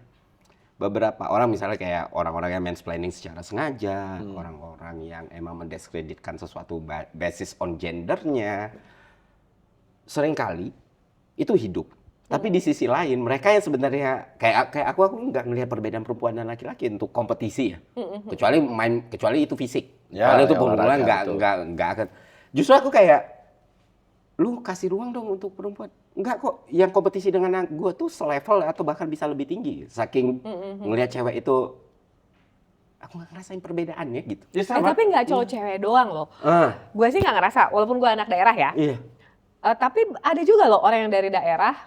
beberapa orang misalnya kayak orang-orang yang mansplaining secara sengaja, orang-orang yang emang mendiskreditkan sesuatu basis on gendernya. Seringkali itu hidup. Tapi di sisi lain mereka yang sebenarnya kayak aku nggak melihat perbedaan perempuan dan laki-laki untuk kompetisi ya. Kecuali itu fisik. Ya, Kalau itu ya, pemula olahraga, betul. nggak akan. Justru aku kayak lu kasih ruang dong untuk perempuan. Enggak kok, yang kompetisi dengan gue tuh selevel atau bahkan bisa lebih tinggi. Saking ngelihat cewek itu aku nggak ngerasain perbedaannya gitu. Ya sama. Tapi nggak cowok cewek doang loh. Ah, Gue sih nggak ngerasa, walaupun gue anak daerah ya. iya. Tapi ada juga loh orang yang dari daerah,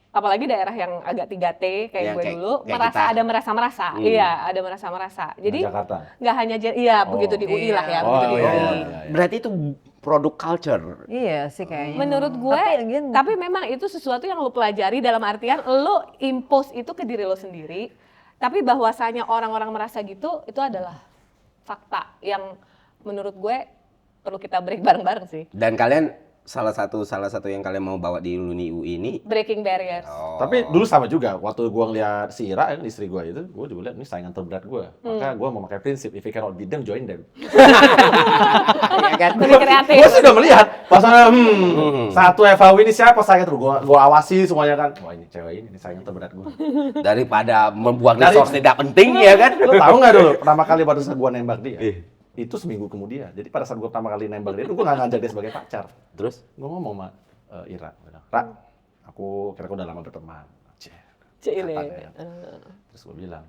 apalagi daerah yang agak 3T kayak Yang gue kayak- dulu, kayak merasa kita. ada merasa-merasa. Iya, ada merasa-merasa. Jadi Jakarta. nggak hanya iya begitu di UI lah ya, begitu di iya, UI. iya. Berarti itu produk culture. Iya sih kayaknya. Menurut gue, Tapi again, tapi memang itu sesuatu yang lo pelajari dalam artian lo impose itu ke diri lo sendiri. Tapi bahwasanya orang-orang merasa gitu, itu adalah fakta yang menurut gue perlu kita break bareng-bareng sih. Dan kalian salah satu yang kalian mau bawa di Uni UI ini. Breaking barriers. Tapi dulu sama juga, waktu gua ngeliat si Ira, istri gua itu, gua juga lihat ini saingan terberat gua. Maka gua mau pakai prinsip, if you cannot beat them, join them. Ya kan? Lebih kreatif. Gua sudah melihat, pasangan, satu FAW ini siapa saingan terus, gua awasi semuanya kan. Wah ini cewek ini saingan terberat gua. Daripada membuang resource tidak penting ya kan? Lu tahu nggak dulu, pertama kali pada saat gua nembak dia, itu seminggu kemudian. Jadi pada saat gua pertama kali nembak dia, itu gua nggak ngajak dia sebagai pacar. Terus Gua ngomong sama Ira, Ra, aku kira udah lama berteman. Cile. Kapan ya? Terus gue bilang,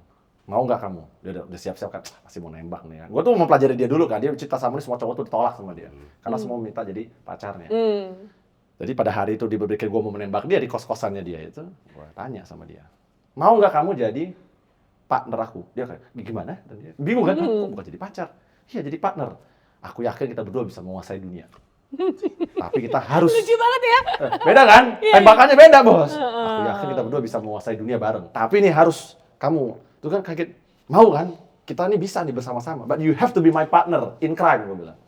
mau nggak kamu? Dia udah siap-siap kan, masih mau nembak nih ya. Gue tuh mau pelajari dia dulu kan, dia cinta sama semua cowok tuh ditolak sama dia. Karena semua minta jadi pacarnya. Jadi pada hari itu dia berpikir gue mau menembak dia di kos-kosannya dia itu, gue tanya sama dia, mau nggak kamu jadi partner aku? Dia kayak, gimana? Dan dia bingung kan, kok bukan jadi pacar? Iya jadi partner. Aku yakin kita berdua bisa menguasai dunia. Tapi kita harus... Lucu banget ya. Beda kan? Tembakannya beda, Bos. Aku yakin kita berdua bisa menguasai dunia bareng. Tapi ini harus kamu. Itu kan kaget, mau kan? Kita ini bisa nih bersama-sama. But you have to be my partner in crime, gue bilang.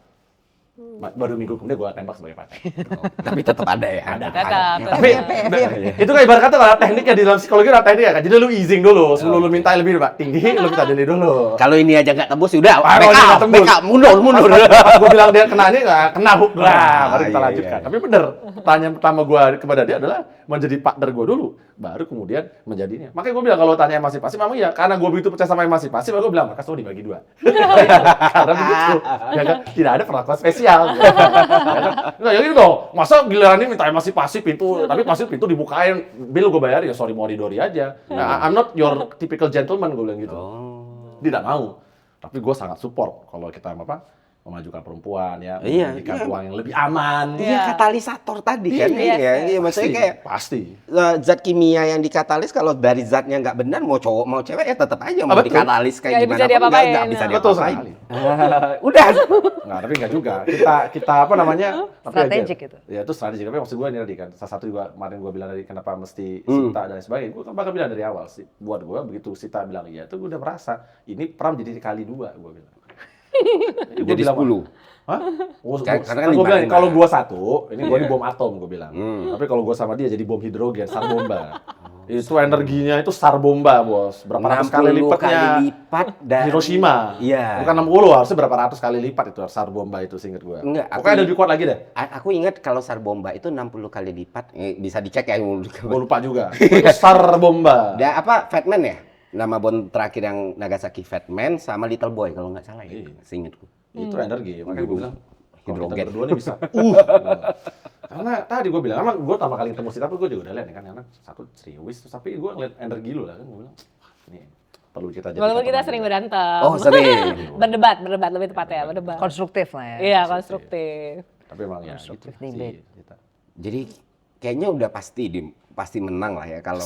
Baru minggu kemudian gue tembak sebagai pacar. Tapi tetap ada ya. Tetap. Tapi itu kan ibarat kata kalau tekniknya di dalam psikologi ada tekniknya kan. Jadi lu easing dulu, sebelum lu minta lebih tinggi, lu minta ini dulu. Kalau ini aja nggak tembus, udah Kalau ini nggak tembus. backup, mundur. Gue bilang dia kena ini nggak kena hook lah, baru kita iya, lanjutkan. iya. Tapi bener, pertanyaan pertama gue kepada dia adalah menjadi partner gue dulu, baru kemudian menjadinya. Makanya gue bilang kalau tanya emasipasi, memang ya karena gue begitu percaya sama emasipasi, maka gue bilang maka semua dibagi 2. Karena begitu, ya kan tidak ada perlakuan spesial. Ya kan? Nggak, ya gitu dong. Masa giliran ini minta emasipasi pintu, tapi pasti pintu dibukain, bill gue bayar ya sorry mori-dori aja. Nah, I'm not your typical gentleman, gue bilang gitu. Tidak mau. Tapi gue sangat support kalau kita memajukan perempuan ya, Iya, memberikan iya. ruang yang lebih aman. Iya, katalisator tadi kan. Iya, maksudnya kayak Pasti. zat kimia yang dikatalis kalau dari zatnya nggak benar mau cowok mau cewek ya tetap aja mau betul. dikatalis kayak Nggak gimana bisa pun diapa-apain. nggak bisa Betul diapa-apain. sekali. Udah. Nggak, tapi nggak juga. Kita apa namanya? tapi Strategik aja. itu. Ya itu strategi. Tapi maksud gue ini tadi kan. Salah satu juga kemarin gue bilang tadi kenapa mesti Sita dan sebagainya. Gue kan bakal bilang dari awal sih. Buat gue begitu Sita bilang iya, itu gue udah merasa ini Pram jadi kali 2 gue bilang. Gua Jadi bilang, 10. Hah? Oh, Karena kan gue bilang lima. kalau gue satu, ini gue ini bom atom gue bilang. Tapi kalau gue sama dia jadi bom hidrogen, sar bomba. Itu energinya itu sar bomba, Bos. Berapa ratus kali 60 lipatnya kali lipat dari Hiroshima. Iya. Bukan 60, harusnya berapa ratus kali lipat itu sar bomba itu seinget gue. Enggak, aku Pokoknya ada lebih kuat lagi deh. Aku ingat kalau sar bomba itu 60 kali lipat. Bisa dicek ya. Gue lupa juga. Itu sar bomba. Ada apa? Fatman ya? Nama bom terakhir yang Nagasaki Fatman sama Little Boy kalau nggak salah ya. Seingetku. Itu energi. Makanya gue bilang, kalau kita Hidrogen. berdua nih bisa. Karena tadi gue bilang, emang gue pertama kali ketemu Sita, tapi gue juga udah lihat nih kan, karena satu serius, tapi gue ngeliat energi lu lah kan, gue bilang, wah ini perlu kita jadi. Walaupun kita sering berantem. Oh, sering. berdebat lebih tepatnya, berdebat. Konstruktif lah ya. Iya, konstruktif. Tapi emang ya gitu Konstruktif sih, debate. Sita. Jadi kayaknya udah pasti menang lah ya kalau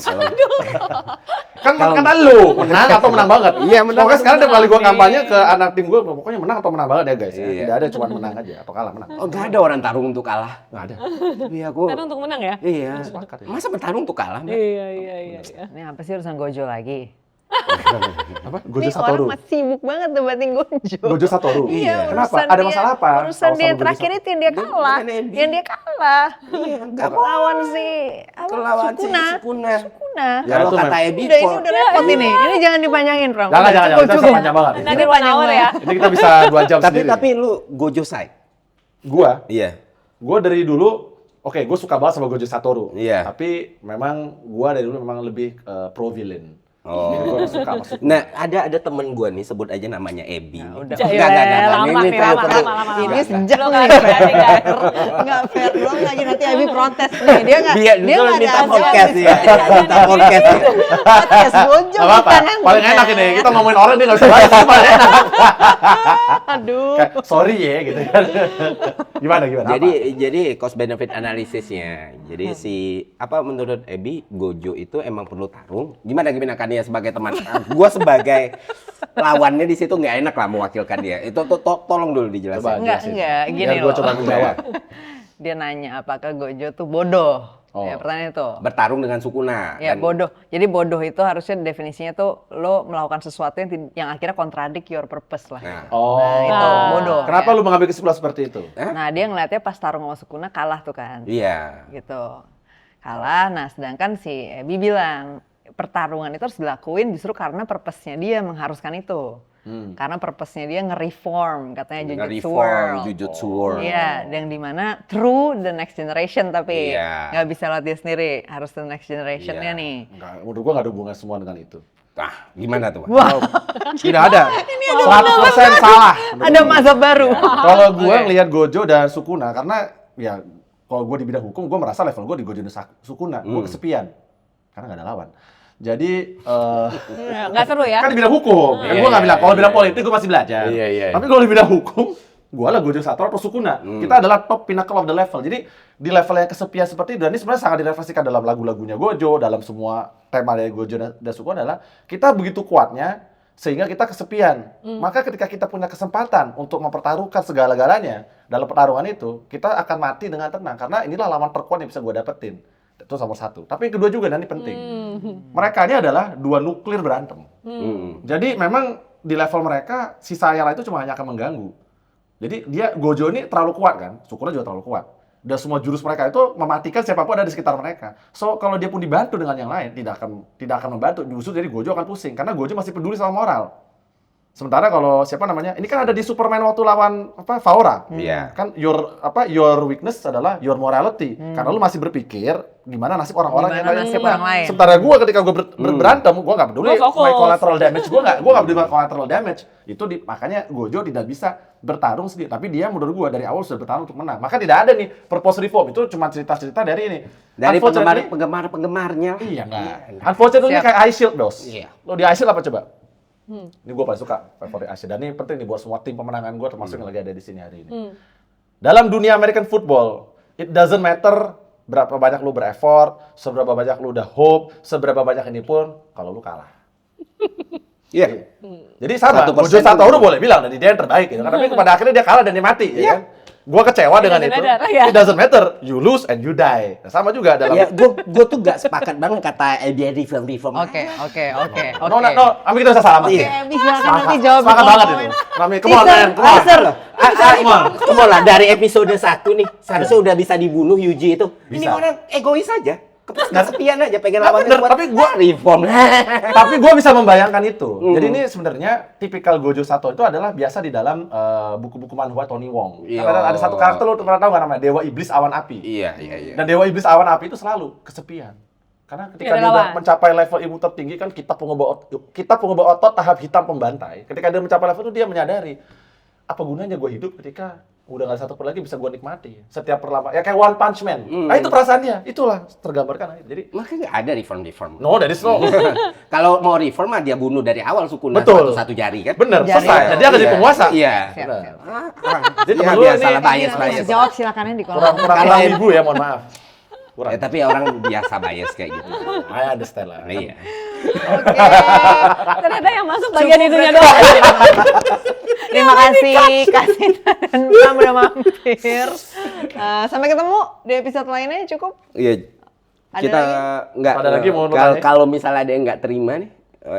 Kan kata lu, menang atau menang banget? Iya, menang Pokoknya atau sekarang tiap kali gue menang. kampanye ke anak tim gue, pokoknya menang atau menang banget ya guys. Ya. Iya. Tidak ada cuma menang aja, atau kalah menang. oh nggak ada orang tarung untuk kalah. Nggak ada. Iya aku. Kan untuk menang ya? Iya. Sepakat ya. Masa bertarung untuk kalah? Mbak? Iya. Ini apa sih urusan Gojo lagi? Apa? Gojo Nih orang Satoru. masih sibuk banget debatin Gojo. Gojo Satoru. Iya, Kenapa? urusan Ada dia- masalah apa? Urusan Sama-sama dia yang Gojo terakhir Satoru. itu yang dia kalah. Bukan Ebi. Yang dia kalah. Iya, nggak apa. Lawan si apa? Kelawan si Sukuna. Sukuna. Sukuna. Ya, Kalau itu kata memang. Ebi, Udah ini udah repot ini. Ini jangan dipanjangin, Pram. Jangan, Udah, jangan, cukup, jangan. cukup. Panjang banget. Nanti Ini panjang hour banget. ya. Ini kita bisa 2 jam tapi sendiri. lu Gojo side. Gue Iya. dari dulu, oke, gue suka banget sama Gojo Satoru. Iya. Tapi memang gue dari dulu memang lebih pro villain. Oh. Jadi gue suka sama Sukuna. Nah, ada temen gua nih sebut aja namanya Ebi. udah. Enggak. Lama Ini nih, perlu- lama. Ini Enggak, sejak Belum nih. nggak fair. Nggak fair. Belum lagi nanti Abi protes nih. Dia nggak Dia nggak minta ada podcast ajaran. ya. Minta podcast ya. Podcast Gojo Gak apa-apa, bukan yang paling benar. enak ini, kita ngomongin orang dia gak bisa bahas, itu paling enak. Aduh. Kayak, sorry ya, gitu kan. Gimana? Jadi cost benefit analisisnya. Jadi apa menurut Ebi Gojo itu emang perlu tarung. Gimana kan dia sebagai teman. Gua sebagai lawannya di situ nggak enak lah mewakilkan dia. Itu tolong dulu Coba. dijelasin. Enggak, jelasin. gini Biar gua loh. coba menjawab. Dia nanya apakah Gojo tuh bodoh. Oh. Ya, pertanyaan itu. Bertarung dengan Sukuna. Ya kan? bodoh. Jadi bodoh itu harusnya definisinya tuh lo melakukan sesuatu yang akhirnya contradict your purpose lah. Nah. Oh, Nah, itu bodoh. Kenapa ya. lu mengambil kesimpulan seperti itu? Nah, dia ngeliatnya pas tarung sama Sukuna kalah tuh kan. Iya. Gitu. Kalah. Nah, sedangkan si Ebi bilang pertarungan itu harus dilakuin justru karena purpose-nya dia mengharuskan itu. Karena purpose-nya dia nge-reform katanya Jujutsu Reform World. Jujutsu World. Iya, yang dimana through the next generation tapi Iya. nggak bisa lewat dia sendiri, harus the next generation-nya Iya. nih. Enggak, menurut gua gak ada hubungan semua dengan itu. Ah, gimana tuh, Pak? Wah, Tidak ada. 100% salah. ada masa baru. Kalau gue ngelihat Gojo dan Sukuna, karena ya kalau gue di bidang hukum, gue merasa level gue di Gojo dan Sukuna, gue kesepian. Karena gak ada lawan. Jadi Nggak seru ya? kan di bidang hukum. Kan gue nggak bilang, kalau bidang politik gue masih belajar. Iya. Tapi kalau di bidang hukum, gue lah Gojo Satoru atau Sukuna. Kita adalah top pinnacle of the level. Jadi di level yang kesepian seperti itu, dan ini sebenarnya sangat direfleksikan dalam lagu-lagunya Gojo, dalam semua tema dari Gojo dan Sukuna adalah kita begitu kuatnya sehingga kita kesepian. Maka ketika kita punya kesempatan untuk mempertaruhkan segala-galanya dalam pertarungan itu, kita akan mati dengan tenang karena inilah lawan terkuat yang bisa gue dapetin. Itu nomor satu. Tapi yang kedua juga, dan ini penting. Mereka ini adalah dua nuklir berantem. Jadi memang di level mereka, si Sayala itu cuma hanya akan mengganggu. Jadi Gojo ini terlalu kuat kan, Sukuna juga terlalu kuat. Dan semua jurus mereka itu mematikan siapapun ada di sekitar mereka. So kalau dia pun dibantu dengan yang lain, tidak akan membantu. Justru jadi Gojo akan pusing karena Gojo masih peduli sama moral. Sementara kalau siapa namanya, ini kan ada di Superman waktu lawan Faora. Iya. Kan your weakness adalah your morality. Karena lu masih berpikir gimana nasib orang-orang yang Gimana nasib orang lain. Sementara gua ketika gua berantem, gua nggak peduli Gua fokus. my collateral damage. Gua nggak peduli my collateral damage. Itu makanya Gojo tidak bisa bertarung sendiri. Tapi dia menurut gua dari awal sudah bertarung untuk menang. Maka tidak ada nih purpose reform. Itu cuma cerita-cerita dari ini. Dari Unfortunately- penggemar-penggemarnya. Iya enggak. Unfortunately Siap. kayak Ice Shield, Dos. Iya. Lo di Ice Shield apa coba? Ini gue paling suka favorit Ice Shield. Dan ini penting nih buat semua tim pemenangan gue termasuk yang lagi ada di sini hari ini. Dalam dunia American football, it doesn't matter berapa banyak lu bereffort, seberapa banyak lu udah hope, seberapa banyak ini pun, kalau lu kalah. Iya. Jadi sama, 1% Gojo Satoru boleh bilang, dan dia yang terbaik gitu. Tapi pada akhirnya dia kalah dan dia mati, ya kan? Gua kecewa dengan itu. matter, ya. It doesn't matter, you lose and you die. Nah, sama juga dalam... Ya, gue tuh gak sepakat banget kata dia reform. Oke. No, Ami kita bisa salaman. Iya. Bisa nanti jawab di Sepakat kolom banget komen. itu. Ami, come on, Teaser, man. Come on. teaser. Come on. Lah dari episode 1 nih, seharusnya udah bisa dibunuh Yuji itu. Ini Bisa. orang egois aja. Kesepian aja, pengen lawan bener, tapi gua- reform. Tapi gue bisa membayangkan itu. Jadi ini sebenarnya tipikal Gojo Satoru itu adalah biasa di dalam buku-buku manhwa Tony Wong. Iya. Karena ada satu karakter lu pernah tahu nggak namanya? Dewa Iblis Awan Api. Iya. Dan Dewa Iblis Awan Api itu selalu kesepian. Karena ketika Iya, dia udah lawan. mencapai level ilmu tertinggi kan kita pengubah otot tahap hitam pembantai. Ketika dia mencapai level itu dia menyadari apa gunanya gue hidup ketika udah nggak satu per lagi bisa gue nikmati setiap perlama ya kayak One Punch Man. Nah itu perasaannya, itulah tergambarkan. Jadi Makanya nggak ada reform. no, that is no. Kalau mau reform mah dia bunuh dari awal Sukuna Betul. satu jari kan. Bener, Jari. selesai. Jadi dia akan jadi Iya. penguasa. Iya. Siap, Bener. siap. Jadi Ya, temen lu biasa ini lah, bias. Mau jawab silakan di kolom. kurang ibu ya, mohon maaf. Kurang. Tapi orang biasa bias kayak gitu. I understand lah. Iya. Oke. Ternyata yang masuk bagian itunya doang. Terima kasih kasih dan Pram udah mampir. Sampai ketemu di episode lainnya cukup. Iya. Ada Kita lagi? nggak Ada lagi mau lu kalau tanya? kalau misalnya ada yang nggak terima nih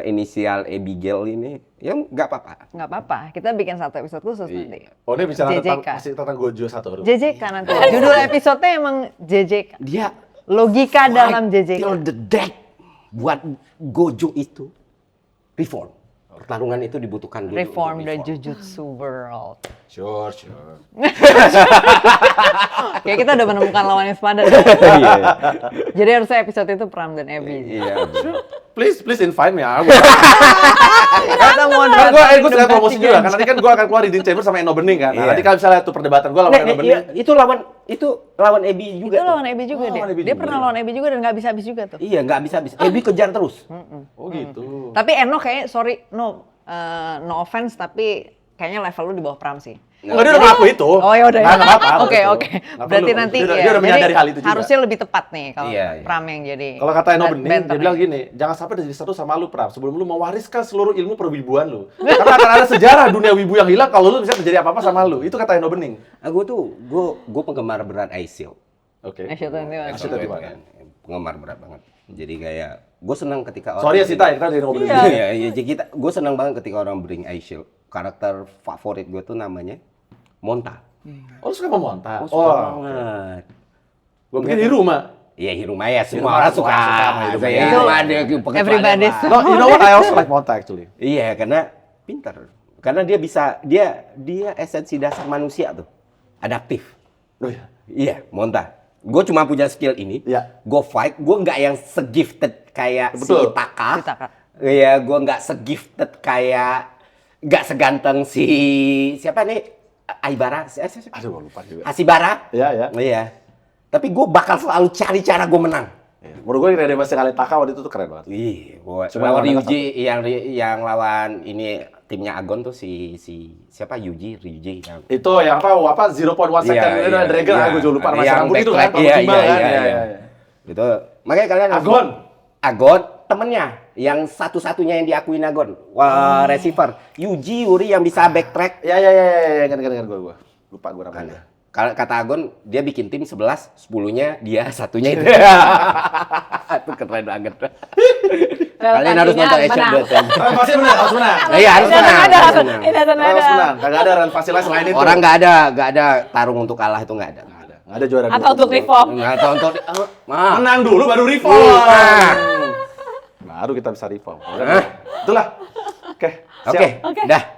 inisial Abigail ini, ya nggak apa-apa. Nggak apa-apa, kita bikin satu episode khusus nanti. Oh, ini bicara tentang JJK. masih tentang Gojo Satoru. JJK nanti. Judul episodenya emang JJK. Dia Logika dalam fight JJK. till the death buat Gojo itu reform. Pertarungan itu dibutuhkan dulu. Reform untuk the reform. Jujutsu world. Sure. Kayak kita udah menemukan lawan yang sepadan. Iya. Jadi harusnya episode itu Pram dan Abby. Iya. Please invite me. Kita mau Kan gue debat sekalian promosi juga kan. Nanti kan gue akan keluar di Chamber sama Eno Bening kan. Nah, Iya. nanti kalau misalnya itu perdebatan gue lawan Nah, Eno iya, Bening. itu lawan Abby juga. Itu tuh. lawan Abby juga Oh, dia. lawan Abby Dia juga. pernah lawan Abby juga dan nggak habis-habis juga tuh. Iya, nggak bisa. Abby kejar terus. Oh gitu. Tapi Eno kayaknya sorry no offense tapi kayaknya level lu di bawah Pram sih. Enggak, dia udah ngaku itu. Oh ya udah. Nggak apa-apa. Oke itu. oke. Nggak Berarti perlu. nanti Dia ya. udah menyadari hal itu juga. Harusnya lebih tepat nih kalau Iya. Pram yang jadi. Kalau kata Eno Bening, dia banter bilang nih. gini, jangan sampai jadi satu sama lu, Pram. Sebelum lu mewariskan seluruh ilmu perwibuan lu. Karena akan ada sejarah dunia wibu yang hilang kalau lu bisa terjadi apa-apa sama lu. Itu kata Eno Bening. Gue penggemar berat Aisyil. Oke. Asyik tuh, ini Asyik tuh di mana? Penggemar berat banget. Jadi kayak gue senang ketika Sorry ya Sita, kita jadi ngobrolin. Iya, iya, jadi gue senang banget ketika orang bring Aisyil. Karakter favorit gue tuh namanya Monta. Oh, lu suka sama Monta? Oh, suka banget. Gue pikir di rumah. Iya, Hirumaya semua Hiruma orang suka suka. sama Hirumaya. Saya Itu Hiruma ada pengecualian everybody lah. No, you know what? I also like Monta actually. Iya, karena pintar. Karena dia bisa dia esensi dasar manusia tuh. Adaptif. Oh iya. Iya, Monta. Gue cuma punya skill ini. Iya. Gue fight, gue nggak yang segifted kayak Betul. si Itaka. Itaka. Iya, gue nggak segifted kayak nggak seganteng si siapa nih Aibara. Siapa? Aduh, gue lupa juga. Hasibara. Iya, ya. Iya. Tapi gue bakal selalu cari cara gue menang. Menurut gue Rene Masakalitaka waktu itu tuh keren banget. Ih, Cuma lawan lawan Ryuji yang lawan ini timnya Agon tuh si siapa Ryuji yang Itu yang apa 0.1 second itu Dragon, aku juga lupa nama yang rambut itu kan, backtrack, rambut gimbal kan. iya. Itu makanya kalian harus- Agon. temennya yang satu-satunya yang diakuin Agon. Wah, receiver. Yuri yang bisa backtrack. Ya, kan gue. Lupa gue namanya. Kalau kata Agon, dia bikin tim 11, 10-nya dia, satunya itu. Itu keren banget. Kalian harus nonton Asian menang. Battle. Pasti menang, harus menang. Iya, harus menang. Harus menang. Kagak ada relevansilah selain itu. Orang nggak ada tarung untuk kalah itu nggak ada. Nggak ada juara Atau untuk reform. Nggak tahu untuk menang dulu baru reform. Baru kita bisa reform. Itulah. Oke. Oke, Oke. dah.